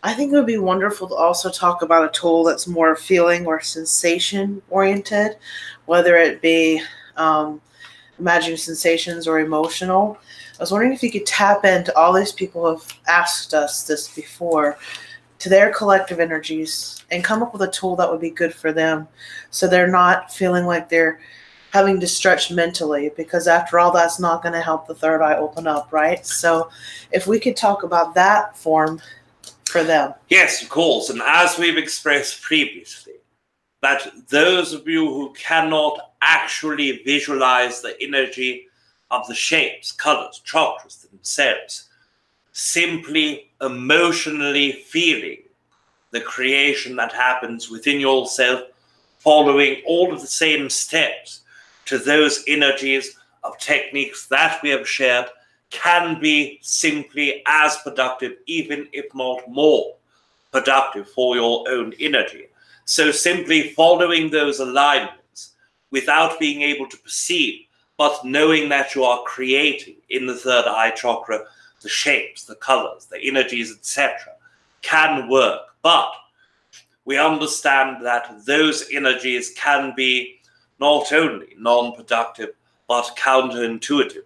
I think it would be wonderful to also talk about a tool that's more feeling or sensation oriented, whether it be imagining sensations or emotional. I was wondering if you could tap into all these people who have asked us this before, to their collective energies, and come up with a tool that would be good for them, so they're not feeling like they're having to stretch mentally, because after all, that's not going to help the third eye open up, right? So if we could talk about that form for them. Yes, of course. And as we've expressed previously, that those of you who cannot actually visualize the energy of the shapes, colors, chakras themselves, simply emotionally feeling the creation that happens within yourself, following all of the same steps to those energies of techniques that we have shared, can be simply as productive, even if not more productive, for your own energy. So simply following those alignments without being able to perceive, but knowing that you are creating in the third eye chakra the shapes, the colors, the energies, etc., can work. But we understand that those energies can be not only non-productive, but counterintuitive.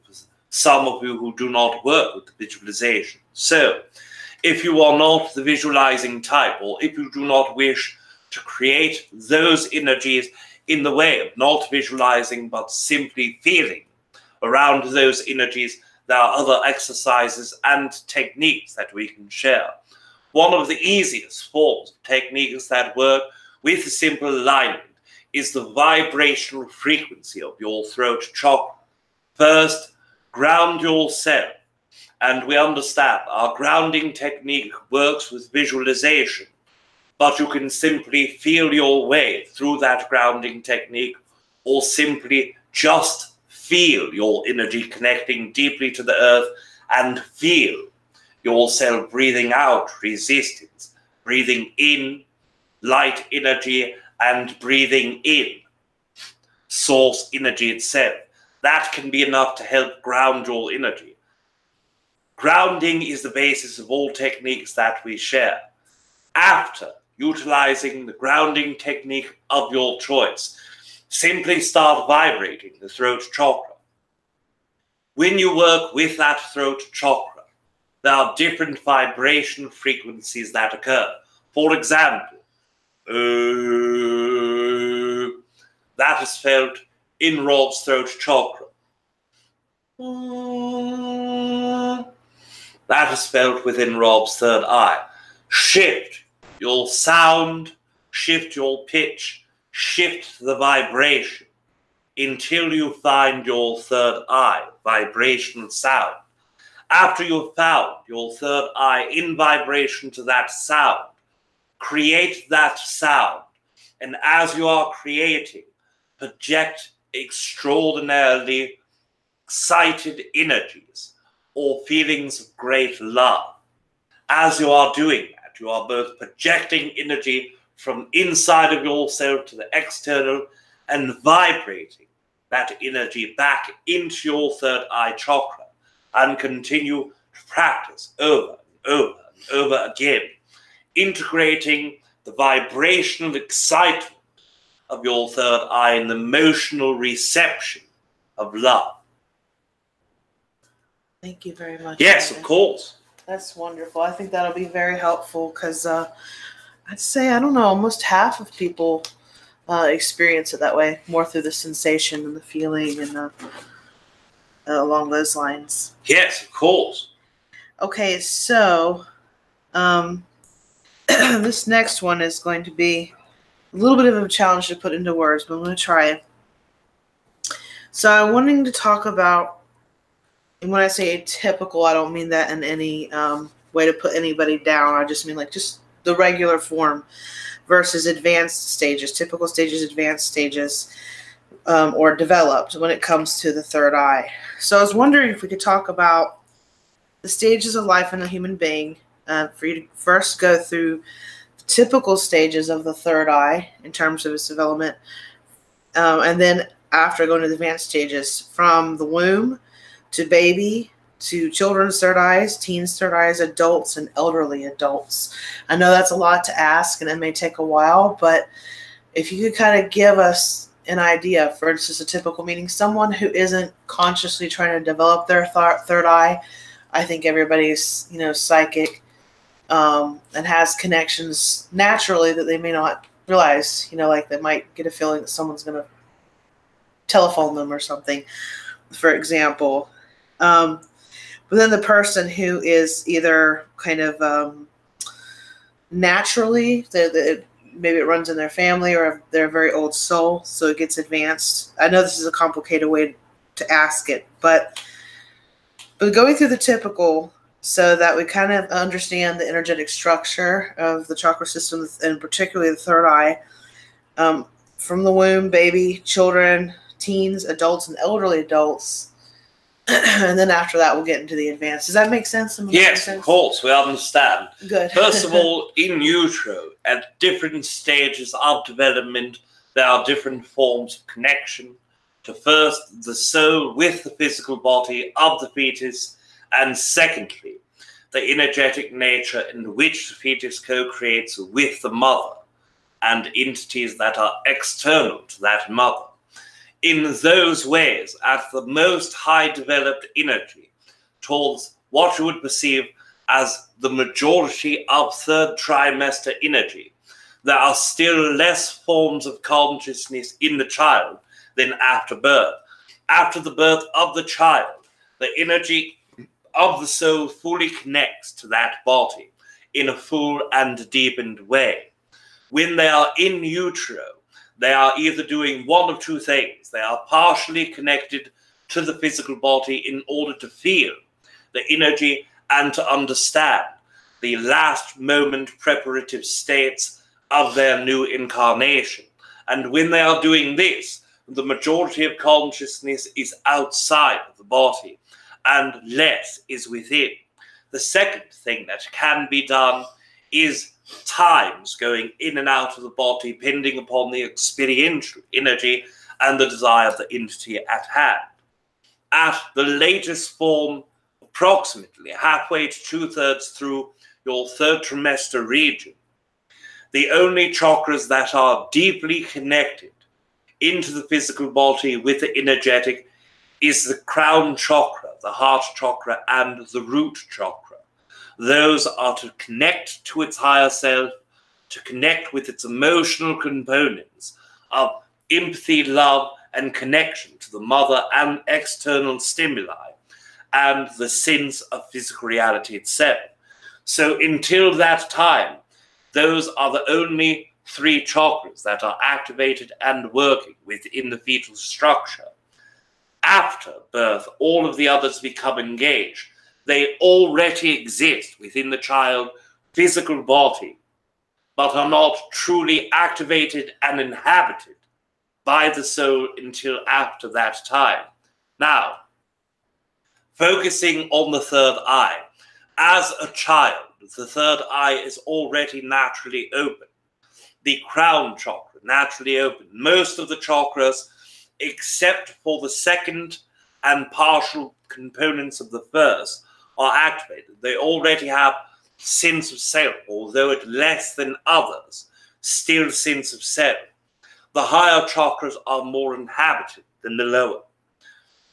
Some of you who do not work with the visualization. So, if you are not the visualizing type, or if you do not wish to create those energies in the way of not visualizing, but simply feeling around those energies, there are other exercises and techniques that we can share. One of the easiest forms of techniques that work with a simple alignment is the vibrational frequency of your throat chakra. First, ground yourself. And we understand our grounding technique works with visualization, but you can simply feel your way through that grounding technique, or simply just feel your energy connecting deeply to the earth and feel yourself breathing out resistance, breathing in light energy and breathing in source energy itself. That can be enough to help ground your energy. Grounding is the basis of all techniques that we share. After utilizing the grounding technique of your choice, simply start vibrating the throat chakra. When you work with that throat chakra, there are different vibration frequencies that occur. For example, that is felt in Rob's throat chakra. That is felt within Rob's third eye. Shift your sound, shift your pitch, shift the vibration until you find your third eye vibrational sound. After you've found your third eye in vibration to that sound, create that sound. And as you are creating, project extraordinarily excited energies or feelings of great love. As you are doing that, you are both projecting energy from inside of yourself to the external and vibrating that energy back into your third eye chakra, and continue to practice over and over and over again integrating the vibrational excitement of your third eye and the emotional reception of love. Thank you very much. Yes, of course. That's wonderful. I think that'll be very helpful because I'd say, I don't know, almost half of people experience it that way, more through the sensation and the feeling and along those lines. Yes, of course. Okay, so this next one is going to be a little bit of a challenge to put into words, but I'm going to try it. So I'm wanting to talk about, and when I say atypical, I don't mean that in any way to put anybody down. I just mean like just the regular form versus advanced stages, typical stages, advanced stages, or developed when it comes to the third eye. So I was wondering if we could talk about the stages of life in a human being, for you to first go through the typical stages of the third eye in terms of its development, and then after going to the advanced stages, from the womb to baby, to children's third eyes, teens' third eyes, adults, and elderly adults. I know that's a lot to ask, and it may take a while, but if you could kind of give us an idea, for instance, a typical meaning, someone who isn't consciously trying to develop their third eye. I think everybody's, psychic, and has connections naturally that they may not realize, like they might get a feeling that someone's going to telephone them or something, for example. But then the person who is either kind of naturally, maybe it runs in their family, or they're a very old soul, so it gets advanced. I know this is a complicated way to ask it, but going through the typical so that we kind of understand the energetic structure of the chakra system, and particularly the third eye, from the womb, baby, children, teens, adults, and elderly adults. And then after that, we'll get into the advanced. Does that make sense? Yes, of course, we understand. Good. First of all, in utero, at different stages of development, there are different forms of connection to first the soul with the physical body of the fetus, and secondly, the energetic nature in which the fetus co-creates with the mother and entities that are external to that mother. In those ways, at the most high developed energy, towards what you would perceive as the majority of third trimester energy, there are still less forms of consciousness in the child than after birth. After the birth of the child, the energy of the soul fully connects to that body in a full and deepened way. When they are in utero, they are either doing one of two things. They are partially connected to the physical body in order to feel the energy and to understand the last moment preparative states of their new incarnation. And when they are doing this, the majority of consciousness is outside of the body and less is within. The second thing that can be done is times going in and out of the body, depending upon the experiential energy and the desire of the entity at hand. At the latest form, approximately halfway to 2/3 through your third trimester region, the only chakras that are deeply connected into the physical body with the energetic is the crown chakra, the heart chakra, and the root chakra. Those are to connect to its higher self, to connect with its emotional components of empathy, love, and connection to the mother and external stimuli, and the sense of physical reality itself. So until that time, those are the only three chakras that are activated and working within the fetal structure. After birth, all of the others become engaged. They already exist within the child's physical body, but are not truly activated and inhabited by the soul until after that time. Now, focusing on the third eye. As a child, the third eye is already naturally open. The crown chakra, naturally open. Most of the chakras, except for the second and partial components of the first, are activated. They already have sense of self, although at less than others, still sense of self. The higher chakras are more inhabited than the lower.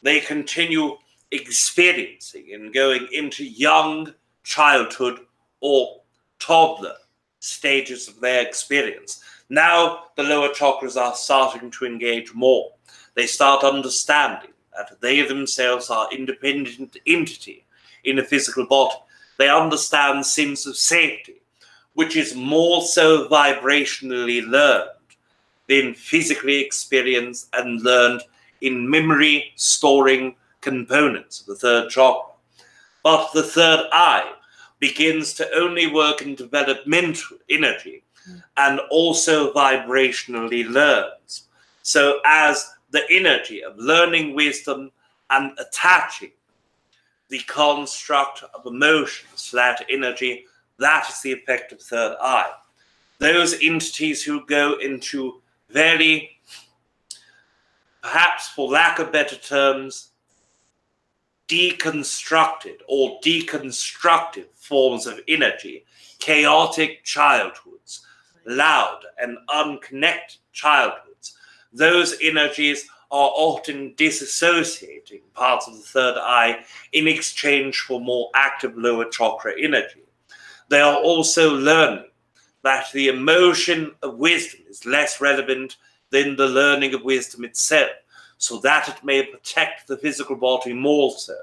They continue experiencing and going into young childhood or toddler stages of their experience. Now the lower chakras are starting to engage more. They start understanding that they themselves are independent entity in a physical body. They understand sense of safety, which is more so vibrationally learned than physically experienced and learned in memory storing components of the third chakra. But the third eye begins to only work in developmental energy and also vibrationally learns. So as the energy of learning wisdom and attaching the construct of emotions to that energy, that is the effect of third eye. Those entities who go into very, perhaps for lack of better terms, deconstructed or deconstructive forms of energy, chaotic childhoods, loud and unconnected childhoods, those energies are often disassociating parts of the third eye in exchange for more active lower chakra energy. They are also learning that the emotion of wisdom is less relevant than the learning of wisdom itself, so that it may protect the physical body more so.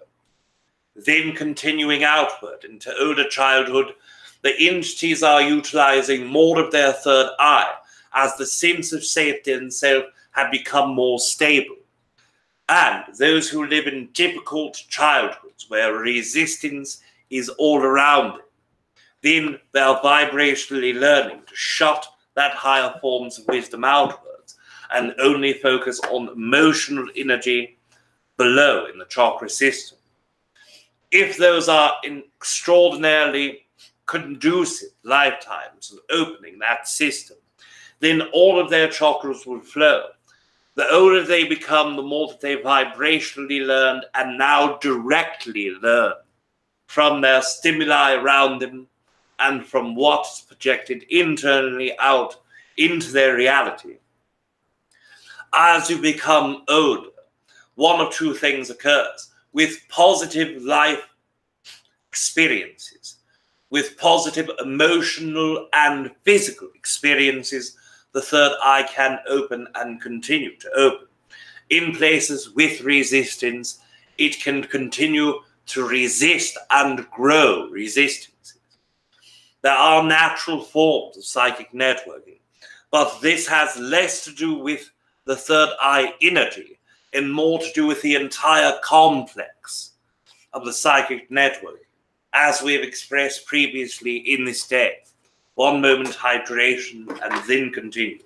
Then continuing outward into older childhood, the entities are utilizing more of their third eye as the sense of safety and self have become more stable. And those who live in difficult childhoods where resistance is all around them, then they are vibrationally learning to shut that higher forms of wisdom outwards and only focus on emotional energy below in the chakra system. If those are extraordinarily conducive lifetimes of opening that system, then all of their chakras will flow. The older they become, the more that they vibrationally learned and now directly learn from their stimuli around them and from what is projected internally out into their reality. As you become older, one of two things occurs. With positive life experiences, with positive emotional and physical experiences, the third eye can open and continue to open. In places with resistance, it can continue to resist and grow resistances. There are natural forms of psychic networking, but this has less to do with the third eye energy and more to do with the entire complex of the psychic network, as we have expressed previously in this day. One moment hydration and then continue.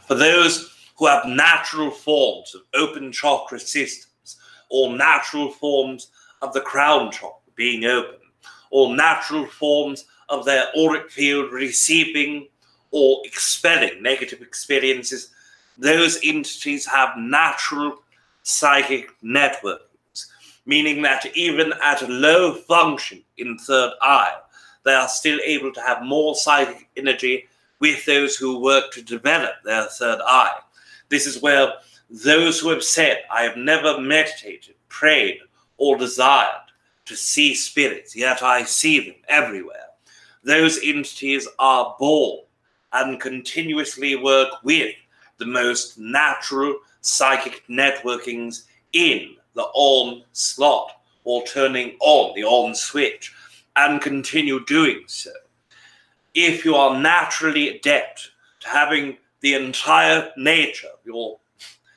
For those who have natural forms of open chakra systems, or natural forms of the crown chakra being open, or natural forms of their auric field receiving or expelling negative experiences, those entities have natural psychic networks, meaning that even at a low function in third eye, they are still able to have more psychic energy with those who work to develop their third eye. This is where those who have said, I have never meditated, prayed, or desired to see spirits, yet I see them everywhere. Those entities are born and continuously work with the most natural psychic networkings in the on slot, or turning on the on switch, and continue doing so. If you are naturally adept to having the entire nature of your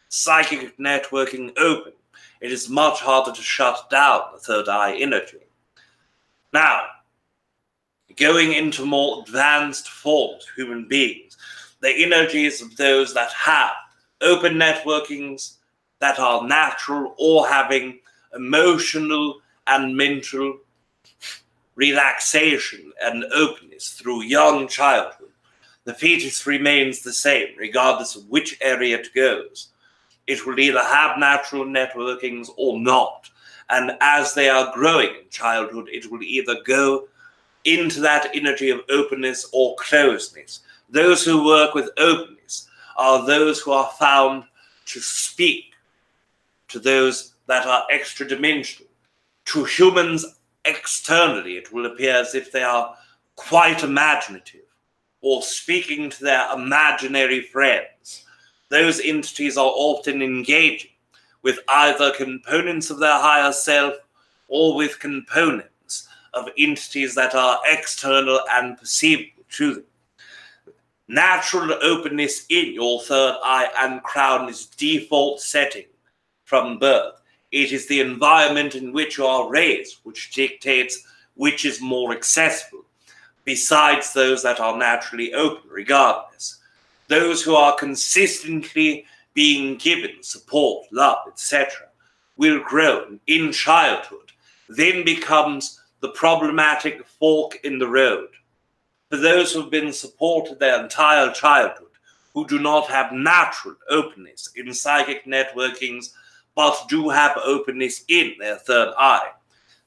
psychic networking open, it is much harder to shut down the third eye energy. Now, going into more advanced forms of human beings, the energies of those that have open networkings that are natural or having emotional and mental relaxation and openness through young childhood. The fetus remains the same regardless of which area it goes. It will either have natural networkings or not, And as they are growing in childhood, it will either go into that energy of openness or closeness. Those who work with openness are those who are found to speak to those that are extra-dimensional. To humans externally, it will appear as if they are quite imaginative or speaking to their imaginary friends. Those entities are often engaging with either components of their higher self or with components of entities that are external and perceivable to them. Natural openness in your third eye and crown is default setting from birth. It is the environment in which you are raised which dictates which is more accessible, besides those that are naturally open regardless. Those who are consistently being given support, love, etc., will grow in childhood, then becomes the problematic fork in the road. For those who have been supported their entire childhood, who do not have natural openness in psychic networkings, but do have openness in their third eye,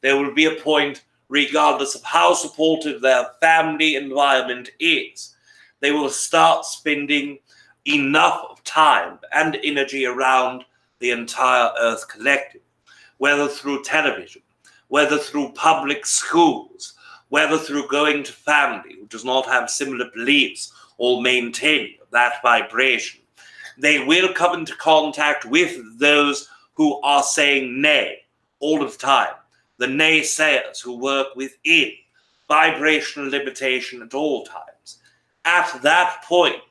there will be a point, regardless of how supportive their family environment is, they will start spending enough of time and energy around the entire Earth collective, whether through television, whether through public schools, whether through going to family who does not have similar beliefs or maintain that vibration. They will come into contact with those who are saying nay all of the time, the naysayers who work within vibrational limitation at all times. At that point,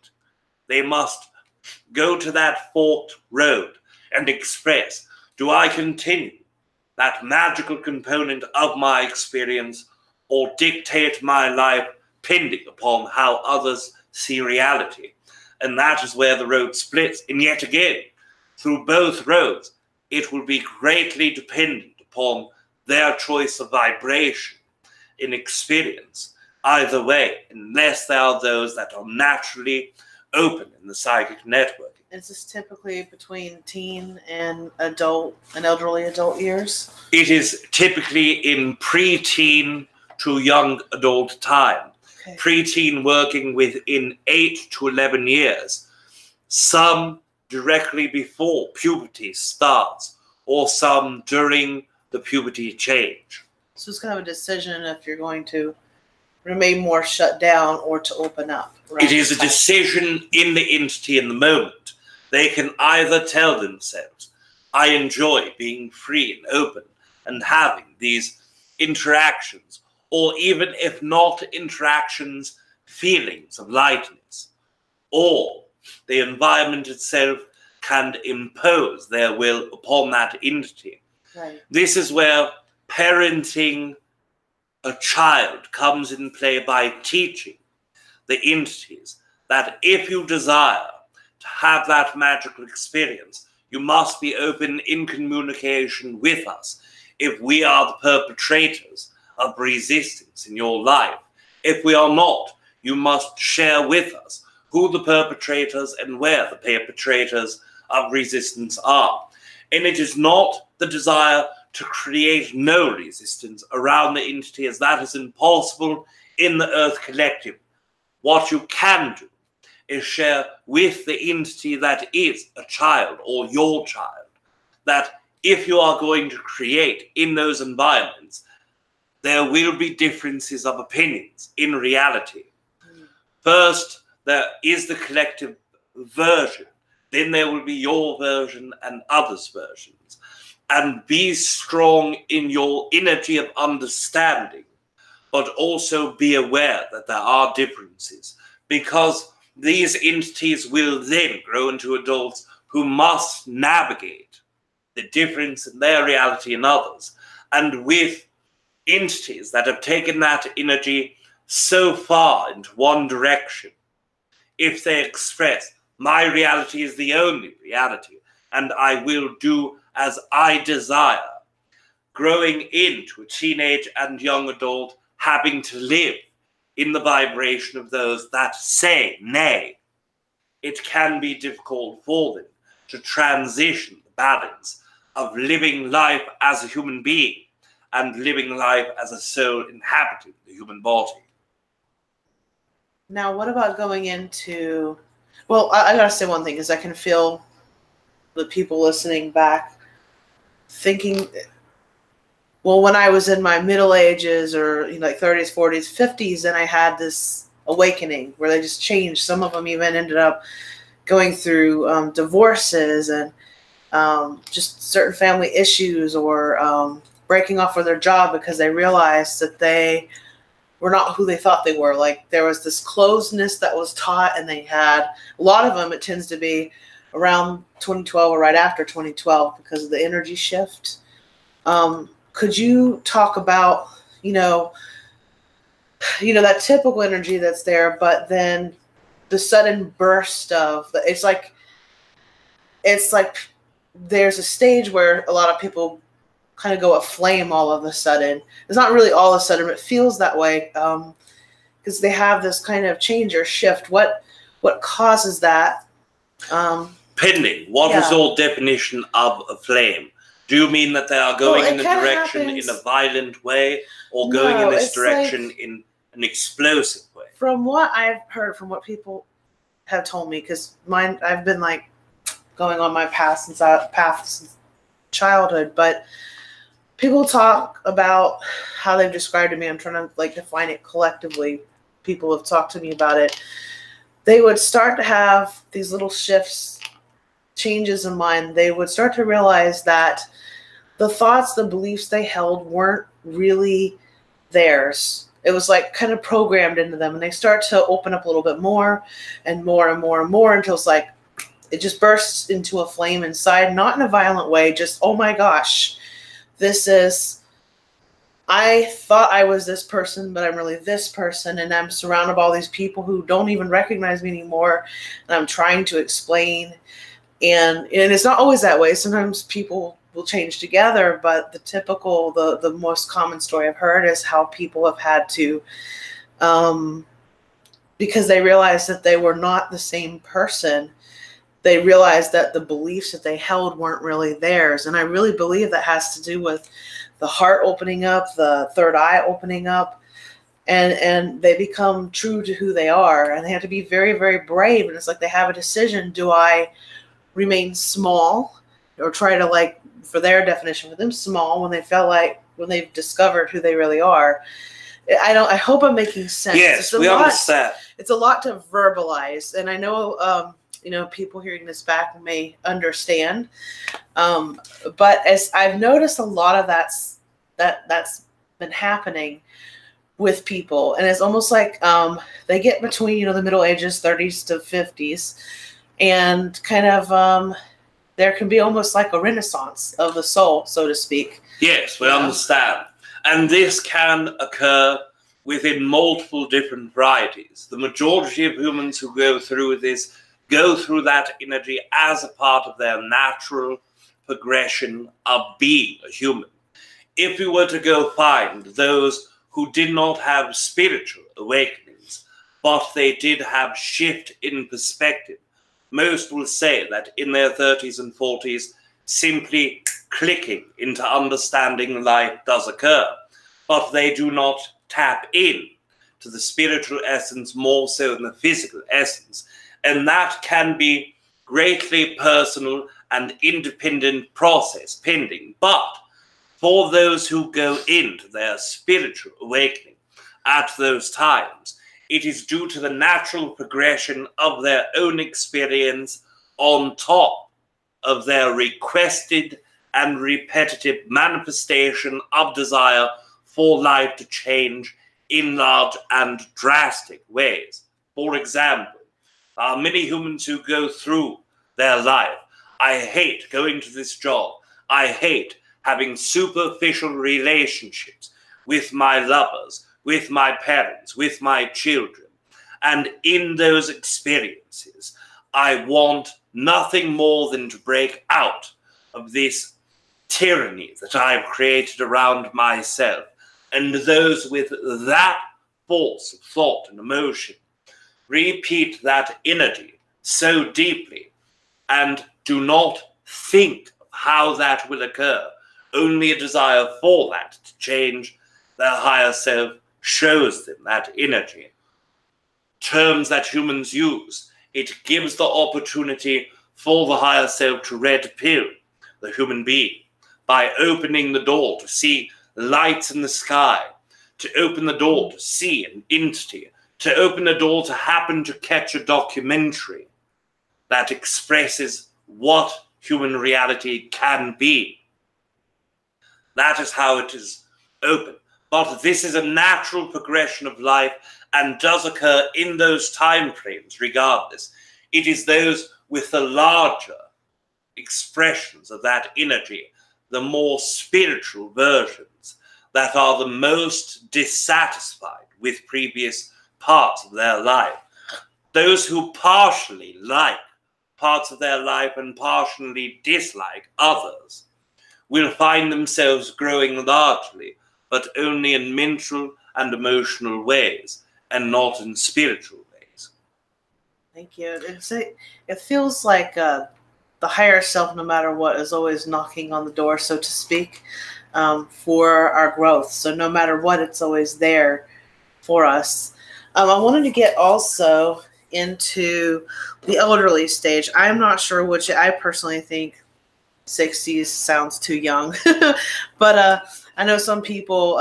they must go to that forked road and express, do I continue that magical component of my experience or dictate my life pending upon how others see reality? And that is where the road splits. And yet again, through both roads, it will be greatly dependent upon their choice of vibration in experience. Either way, unless there are those that are naturally open in the psychic network. Is this typically between teen and adult and elderly adult years? It is typically in pre-teen to young adult time. Okay. Pre-teen working within 8 to 11 years. Some directly before puberty starts, or some during the puberty change. So it's kind of a decision if you're going to remain more shut down or to open up. It is a decision in the entity in the moment. They can either tell themselves, I enjoy being free and open and having these interactions, or even if not interactions, feelings of lightness. Or the environment itself can impose their will upon that entity. Right. This is where parenting a child comes in play by teaching the entities that if you desire to have that magical experience, you must be open in communication with us. If we are the perpetrators of resistance in your life, if we are not, you must share with us who the perpetrators and where the perpetrators of resistance are. And it is not the desire to create no resistance around the entity, as that is impossible in the Earth Collective. What you can do is share with the entity that is a child or your child, that if you are going to create in those environments, there will be differences of opinions in reality. First, there is the collective version. Then there will be your version and others' versions. And be strong in your energy of understanding, but also be aware that there are differences, because these entities will then grow into adults who must navigate the difference in their reality and others. And with entities that have taken that energy so far into one direction, if they express, my reality is the only reality, and I will do as I desire, growing into a teenage and young adult, having to live in the vibration of those that say nay, it can be difficult for them to transition the balance of living life as a human being and living life as a soul inhabiting the human body. Now, what about going into... Well, I gotta say one thing, is I can feel the people listening back thinking, well, when I was in my middle ages or like 30s, 40s, 50s, and I had this awakening where they just changed. Some of them even ended up going through divorces and just certain family issues, or breaking off with their job because they realized that they were not who they thought they were. Like, there was this closedness that was taught, and they had a lot of them. It tends to be around 2012 or right after 2012 because of the energy shift. Could you talk about, that typical energy that's there, but then the sudden burst of it's like there's a stage where a lot of people kind of go aflame all of a sudden. It's not really all of a sudden, but it feels that way because they have this kind of change or shift. What causes that? Pending. What is your definition of a flame? Do you mean that they are going in a direction in a violent way, or going in this direction in an explosive way? From what I've heard, from what people have told me, because I've been like going on my path since childhood, but people talk about how they've described to me. I'm trying to like define it collectively. People have talked to me about it. They would start to have these little shifts, changes in mind. They would start to realize that the thoughts, the beliefs they held weren't really theirs. It was like kind of programmed into them, and they start to open up a little bit more and more and more and more until it's like it just bursts into a flame inside, not in a violent way, just, oh my gosh, I thought I was this person, but I'm really this person, and I'm surrounded by all these people who don't even recognize me anymore, and I'm trying to explain, and it's not always that way. Sometimes people will change together, but the most common story I've heard is how people have had to, because they realized that they were not the same person, they realized that the beliefs that they held weren't really theirs. And I really believe that has to do with the heart opening up, the third eye opening up, and they become true to who they are. And they have to be very, very brave. And it's like they have a decision. Do I remain small, or try to, like, for their definition, for them, small, when they've discovered who they really are? I hope I'm making sense. Yes, we understand. It's a lot to verbalize. And I know, people hearing this back may understand. But as I've noticed, a lot of that's been happening with people. And it's almost like they get between, the middle ages, 30s to 50s, and kind of there can be almost like a renaissance of the soul, so to speak. Yes, we understand. And this can occur within multiple different varieties. The majority of humans who go through this go through that energy as a part of their natural progression of being a human. If we were to go find those who did not have spiritual awakenings, but they did have shift in perspective, most will say that in their 30s and 40s, simply clicking into understanding life does occur, but they do not tap in to the spiritual essence more so than the physical essence. And that can be greatly personal and independent process pending. But for those who go into their spiritual awakening at those times, it is due to the natural progression of their own experience on top of their requested and repetitive manifestation of desire for life to change in large and drastic ways. For example, there are many humans who go through their life. I hate going to this job. I hate having superficial relationships with my lovers, with my parents, with my children. And in those experiences, I want nothing more than to break out of this tyranny that I've created around myself. And those with that force of thought and emotion repeat that energy so deeply and do not think of how that will occur. Only a desire for that to change their higher self shows them that energy. Terms that humans use, it gives the opportunity for the higher self to red pill the human being by opening the door to see lights in the sky, to open the door to see an entity, to open the door to happen to catch a documentary that expresses what human reality can be. That is how it is open. But this is a natural progression of life and does occur in those time frames regardless. It is those with the larger expressions of that energy, the more spiritual versions, that are the most dissatisfied with previous parts of their life. Those who partially like parts of their life and partially dislike others will find themselves growing largely, but only in mental and emotional ways, and not in spiritual ways. Thank you. It feels like the higher self, no matter what, is always knocking on the door, so to speak, for our growth. So no matter what, it's always there for us. I wanted to get also into the elderly stage. I'm not sure which. I personally think 60s sounds too young, but I know some people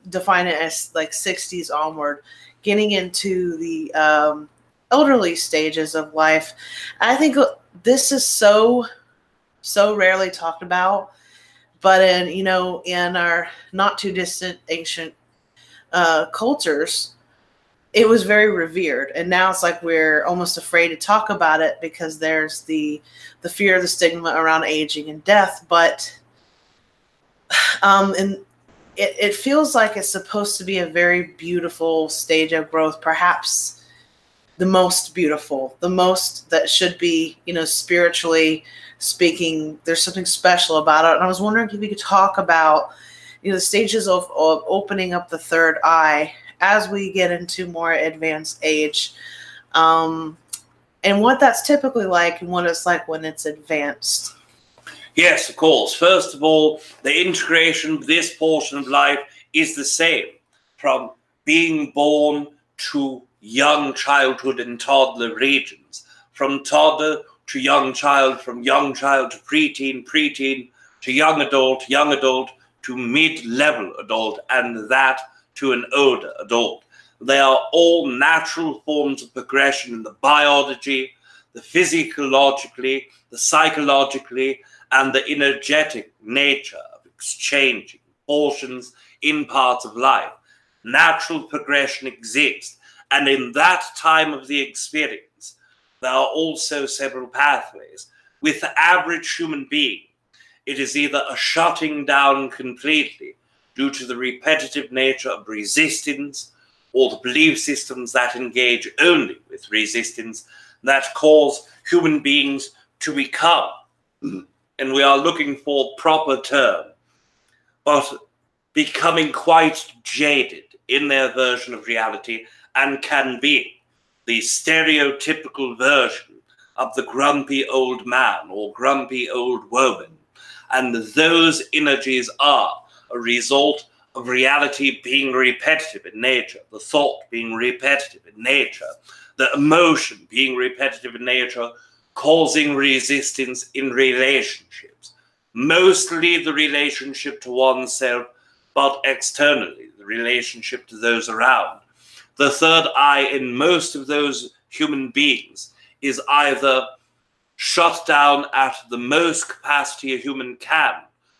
define it as like 60s onward, getting into the elderly stages of life. I think this is so rarely talked about, but in our not too distant ancient cultures, it was very revered, and now it's like we're almost afraid to talk about it because there's the fear of the stigma around aging and death. But and it feels like it's supposed to be a very beautiful stage of growth, perhaps the most beautiful, the most that should be, spiritually speaking. There's something special about it, and I was wondering if you could talk about the stages of opening up the third eye as we get into more advanced age, and what that's typically like and what it's like when it's advanced. Yes, of course. First of all, the integration of this portion of life is the same, from being born to young childhood and toddler regions, from toddler to young child, from young child to preteen, preteen to young adult to mid-level adult, and that to an older adult. They are all natural forms of progression in the biology, the physiologically, the psychologically, and the energetic nature of exchanging portions in parts of life. Natural progression exists, and in that time of the experience, there are also several pathways. With the average human being, it is either a shutting down completely due to the repetitive nature of resistance, or the belief systems that engage only with resistance that cause human beings to become, and we are looking for a proper term, but becoming quite jaded in their version of reality, and can be the stereotypical version of the grumpy old man or grumpy old woman. And those energies are a result of reality being repetitive in nature, the thought being repetitive in nature, the emotion being repetitive in nature, causing resistance in relationships. Mostly the relationship to oneself, but externally, the relationship to those around. The third eye in most of those human beings is either shut down at the most capacity a human can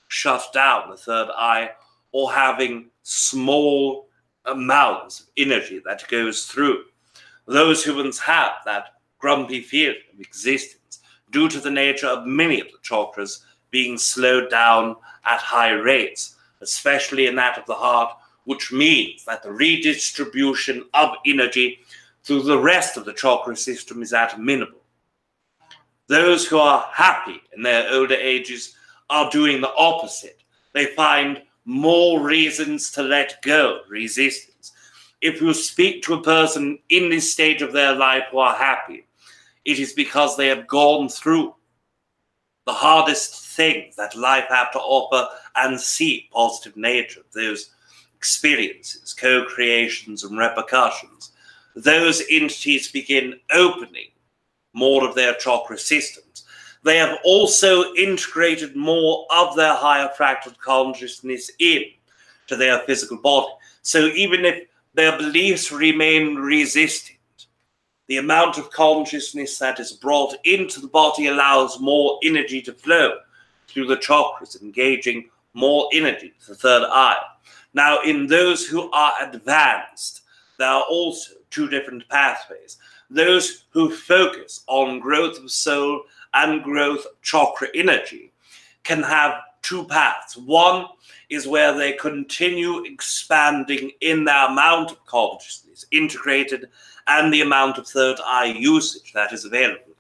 shut down the third eye, or having small amounts of energy that goes through. Those humans have that grumpy feeling of existence due to the nature of many of the chakras being slowed down at high rates, especially in that of the heart, which means that the redistribution of energy through the rest of the chakra system is at minimal. Those who are happy in their older ages are doing the opposite. They find more reasons to let go of resistance. If you speak to a person in this stage of their life who are happy, it is because they have gone through the hardest things that life have to offer and see positive nature of those experiences, co-creations and repercussions, those entities begin opening more of their chakra systems. They have also integrated more of their higher fractal consciousness in to their physical body. So even if their beliefs remain resistant, the amount of consciousness that is brought into the body allows more energy to flow through the chakras, engaging more energy to the third eye. Now, in those who are advanced, there are also two different pathways. Those who focus on growth of soul and growth of chakra energy can have two paths. One is where they continue expanding in the amount of consciousness integrated and the amount of third eye usage that is available.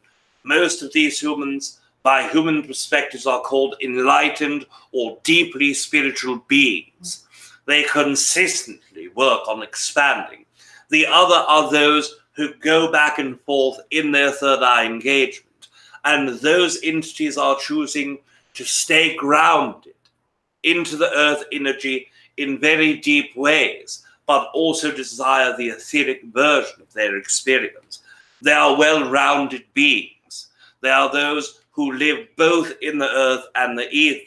Most of these humans, by human perspectives, are called enlightened or deeply spiritual beings. They consistently work on expanding. The other are those who go back and forth in their third eye engagement. And those entities are choosing to stay grounded into the earth energy in very deep ways, but also desire the etheric version of their experience. They are well-rounded beings. They are those who live both in the earth and the ether.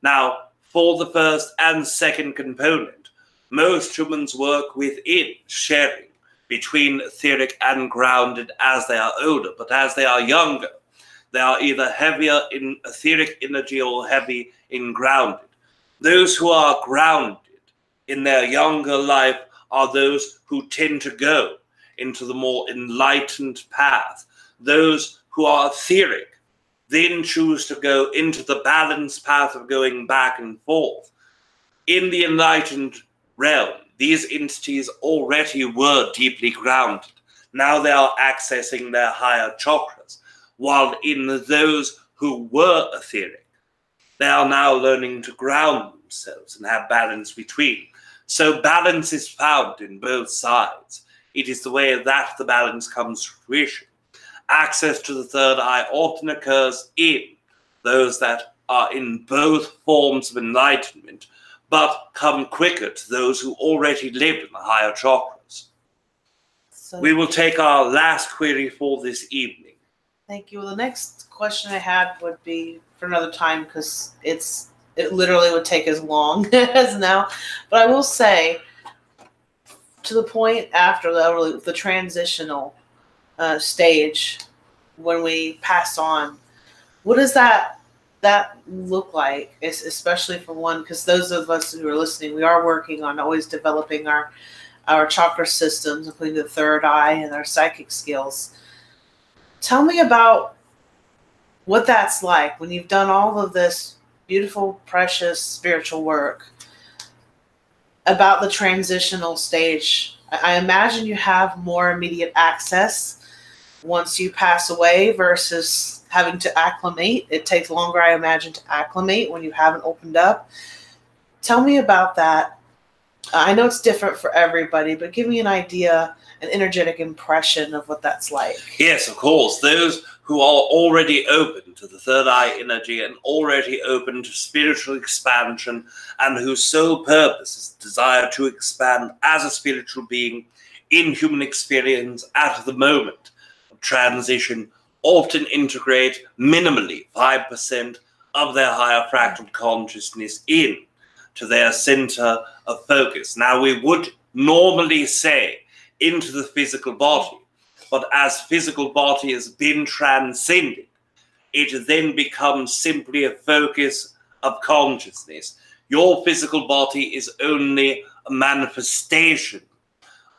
Now, for the first and second component, most humans work within sharing between etheric and grounded as they are older, but as they are younger, they are either heavier in etheric energy or heavy in grounded. Those who are grounded in their younger life are those who tend to go into the more enlightened path. Those who are etheric then choose to go into the balanced path of going back and forth. In the enlightened realm, these entities already were deeply grounded. Now they are accessing their higher chakras, while in those who were etheric, they are now learning to ground themselves and have balance between. So balance is found in both sides. It is the way that the balance comes to fruition. Access to the third eye often occurs in those that are in both forms of enlightenment, but come quicker to those who already live in the higher chakras. So, we will take our last query for this evening. Thank you. Well, the next question I had would be for another time because it literally would take as long as now. But I will say, to the point after the transitional stage, when we pass on, what does that look like? Especially for one, because those of us who are listening, we are working on always developing our chakra systems, including the third eye and our psychic skills. Tell me about what that's like when you've done all of this beautiful, precious spiritual work, about the transitional stage. I imagine you have more immediate access once you pass away versus having to acclimate. It takes longer, I imagine, to acclimate when you haven't opened up. Tell me about that. I know it's different for everybody, but give me an idea, an energetic impression of what that's like. Yes, of course. Those who are already open to the third eye energy and already open to spiritual expansion and whose sole purpose is desire to expand as a spiritual being in human experience at the moment of transition often integrate minimally 5% of their higher fractal consciousness in to their center of focus. Now, we would normally say into the physical body, but as physical body has been transcended, it then becomes simply a focus of consciousness. Your physical body is only a manifestation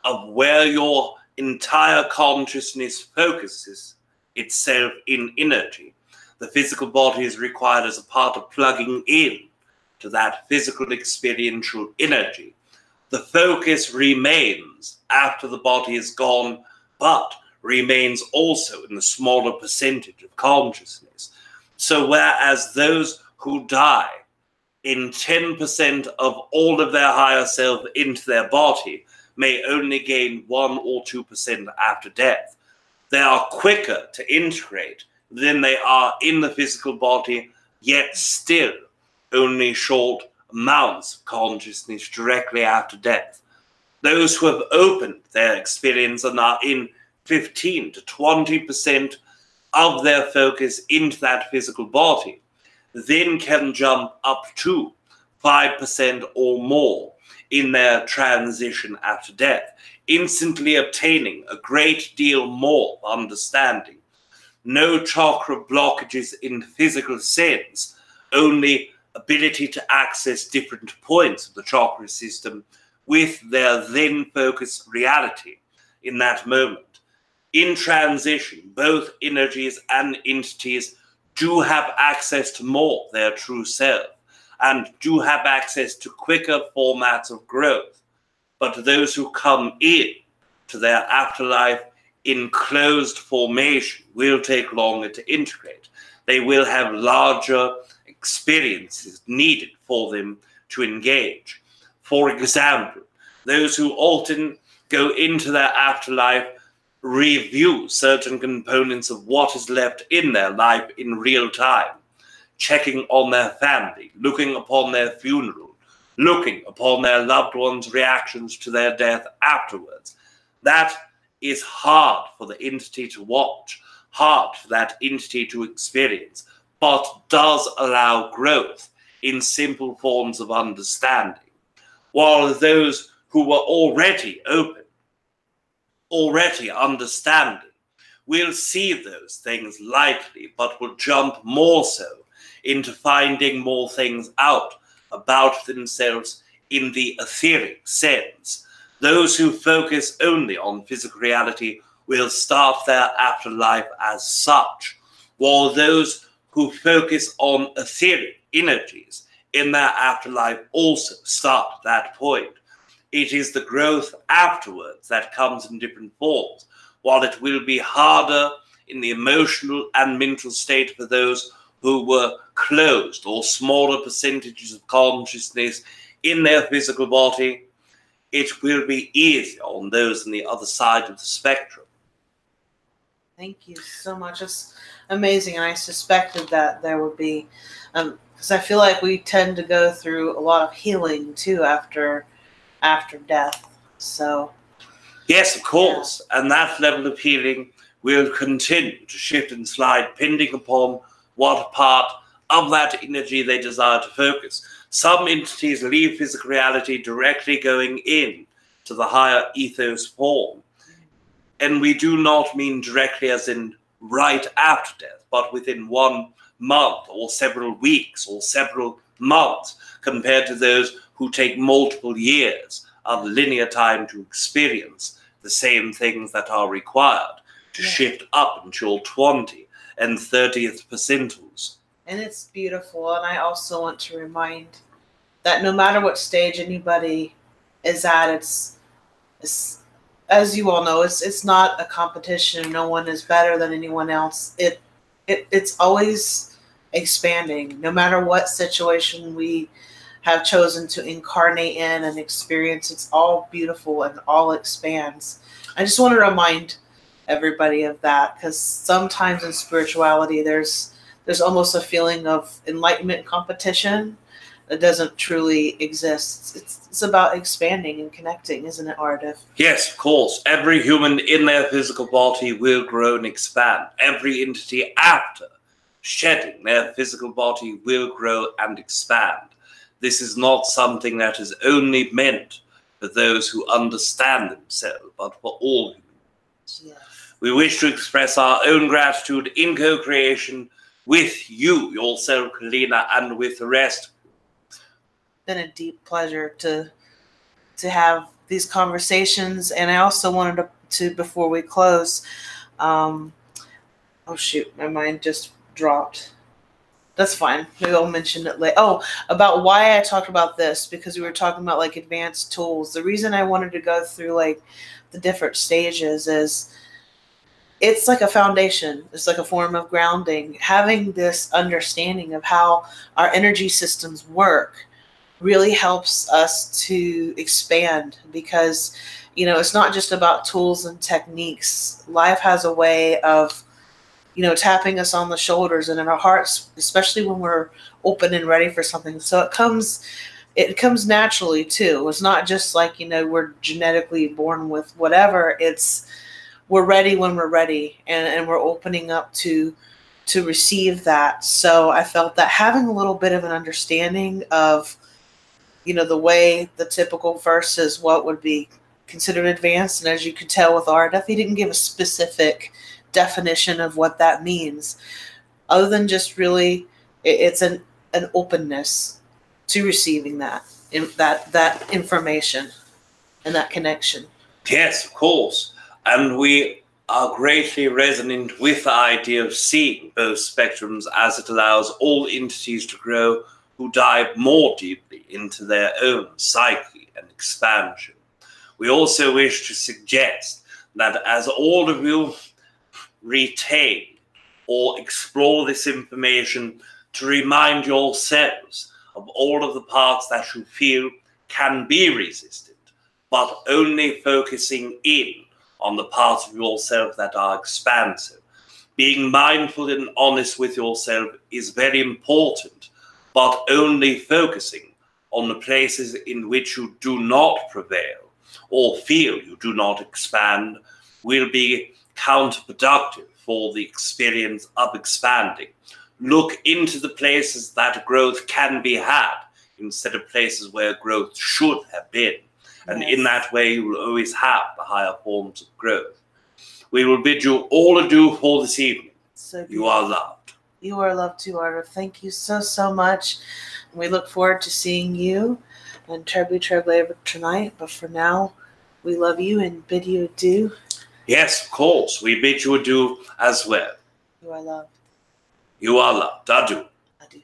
of where your entire consciousness focuses itself in energy. The physical body is required as a part of plugging in to that physical experiential energy. The focus remains after the body is gone, but remains also in the smaller percentage of consciousness. So whereas those who die in 10% of all of their higher self into their body may only gain 1 or 2% after death, they are quicker to integrate than they are in the physical body, yet still only short amounts of consciousness directly after death. Those who have opened their experience and are in 15 to 20% of their focus into that physical body, then can jump up to 5% or more in their transition after death, instantly obtaining a great deal more understanding. No chakra blockages in the physical sense, only ability to access different points of the chakra system with their then focused reality in that moment. In transition, both energies and entities do have access to more of their true self, and do have access to quicker formats of growth. But those who come in to their afterlife in closed formation will take longer to integrate. They will have larger experiences needed for them to engage. For example, those who often go into their afterlife review certain components of what is left in their life in real time, checking on their family, looking upon their funeral, looking upon their loved ones' reactions to their death afterwards. That is hard for the entity to watch, hard for that entity to experience, but does allow growth in simple forms of understanding. While those who were already open, already understanding, will see those things lightly, but will jump more so into finding more things out about themselves in the etheric sense. Those who focus only on physical reality will start their afterlife as such, while those who focus on etheric energies in their afterlife also start at that point. It is the growth afterwards that comes in different forms, while it will be harder in the emotional and mental state for those who were closed or smaller percentages of consciousness in their physical body. It will be easier on those on the other side of the spectrum. Thank you so much. It's amazing, and I suspected that there would be, because I feel like we tend to go through a lot of healing too after death. So yes, of course, yeah. And that level of healing will continue to shift and slide depending upon what part of that energy they desire to focus. Some entities leave physical reality directly going in to the higher ethos form. And we do not mean directly as in right after death, but within 1 month or several weeks or several months, compared to those who take multiple years of linear time to experience the same things that are required to shift up until 20 and 30th percentiles. And it's beautiful. And I also want to remind that no matter what stage anybody is at, it's as you all know, it's not a competition. No one is better than anyone else. It's always expanding. No matter what situation we have chosen to incarnate in and experience, it's all beautiful and all expands. I just want to remind everybody of that, because sometimes in spirituality there's almost a feeling of enlightenment competition that doesn't truly exist. It's about expanding and connecting, isn't it, Aridif? Yes, of course. Every human in their physical body will grow and expand. Every entity after shedding their physical body will grow and expand. This is not something that is only meant for those who understand themselves, but for all humans. Yes. We wish to express our own gratitude in co-creation with you, yourself, Kalina, and with the rest. It's been a deep pleasure to have these conversations, and I also wanted to before we close, oh shoot, my mind just dropped. That's fine. Maybe I'll mention it later. Oh, about why I talked about this, because we were talking about like advanced tools. The reason I wanted to go through like the different stages is it's like a foundation. It's like a form of grounding. Having this understanding of how our energy systems work really helps us to expand, because, you know, it's not just about tools and techniques. Life has a way of, tapping us on the shoulders and in our hearts, especially when we're open and ready for something. So it comes naturally too. It's not just like, we're genetically born with whatever. We're ready when we're ready, and we're opening up to receive that. So I felt that having a little bit of an understanding of, the way the typical versus what would be considered advanced. And as you could tell with Aridif, he didn't give a specific definition of what that means, other than just really it's an openness to receiving that information and that connection. Yes, of course. And we are greatly resonant with the idea of seeing both spectrums, as it allows all entities to grow who dive more deeply into their own psyche and expansion. We also wish to suggest that as all of you retain or explore this information, to remind yourselves of all of the parts that you feel can be resisted, but only focusing in on the parts of yourself that are expansive. Being mindful and honest with yourself is very important, but only focusing on the places in which you do not prevail or feel you do not expand will be counterproductive for the experience of expanding. Look into the places that growth can be had instead of places where growth should have been. And in that way, you will always have the higher forms of growth. We will bid you all adieu for this evening. So you are loved. You are loved too, Arthur. Thank you so, so much. We look forward to seeing you and Treb later tonight. But for now, we love you and bid you adieu. Yes, of course. We bid you adieu as well. You are loved. You are loved. Adieu. Adieu.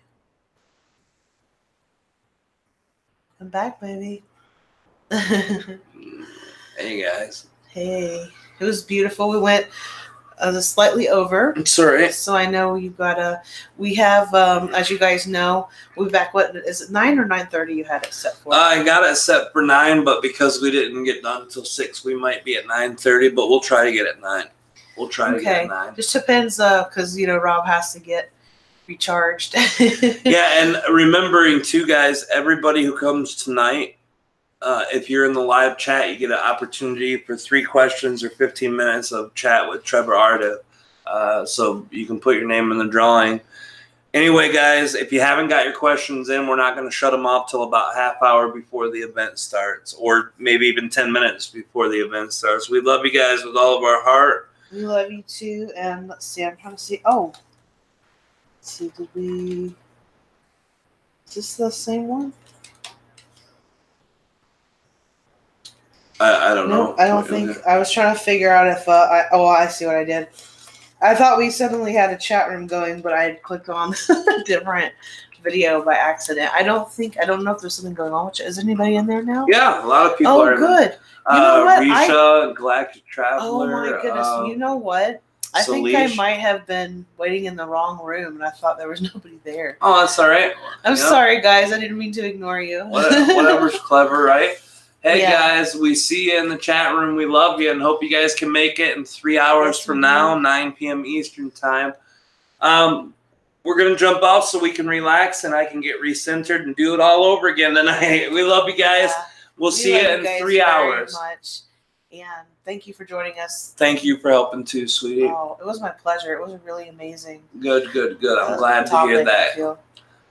Come back, baby. Hey, guys. Hey. It was beautiful. We went slightly over. It's all right. So I know we have, as you guys know, we'll be back, what, is it 9 or 9:30 you had it set for? I got it set for 9, but because we didn't get done until 6, we might be at 9:30, but we'll try to get at 9. We'll try to get at 9. Just depends, because, Rob has to get recharged. Yeah, and remembering, too, guys, everybody who comes tonight, if you're in the live chat, you get an opportunity for 3 questions or 15 minutes of chat with Treb Bor Yit. So you can put your name in the drawing. Anyway, guys, if you haven't got your questions in, we're not going to shut them off till about half hour before the event starts, or maybe even 10 minutes before the event starts. We love you guys with all of our heart. We love you too. And let's see, I'm trying to see. Oh, let's see, is this the same one? I don't know. I don't think. I was trying to figure out if I see what I did. I thought we suddenly had a chat room going, but I had clicked on a different video by accident. I don't know if there's something going on. Is anybody in there now? Yeah, a lot of people are in good. there. You know what? Risha, Galactic Traveler. Oh my goodness. You know what? I think I might have been waiting in the wrong room, and I thought there was nobody there. Oh, that's all right. I'm sorry, guys. I didn't mean to ignore you. Whatever's clever, right? Hey, guys, we see you in the chat room. We love you and hope you guys can make it in 3 hours from now, 9 p.m. Eastern time. We're going to jump off so we can relax and I can get recentered and do it all over again tonight. We love you guys. Yeah. We'll see you in 3 hours. Much. And thank you for joining us. Thank you for helping too, sweetie. Oh, it was my pleasure. It was really amazing. Good. I'm glad to hear that.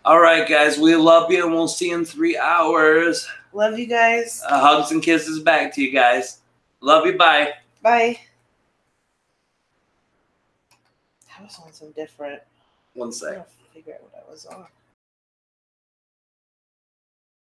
All right, guys, we love you and we'll see you in 3 hours. Love you guys. Hugs and kisses back to you guys. Love you. Bye. Bye. I was on some different. One sec. I figure out what I was on.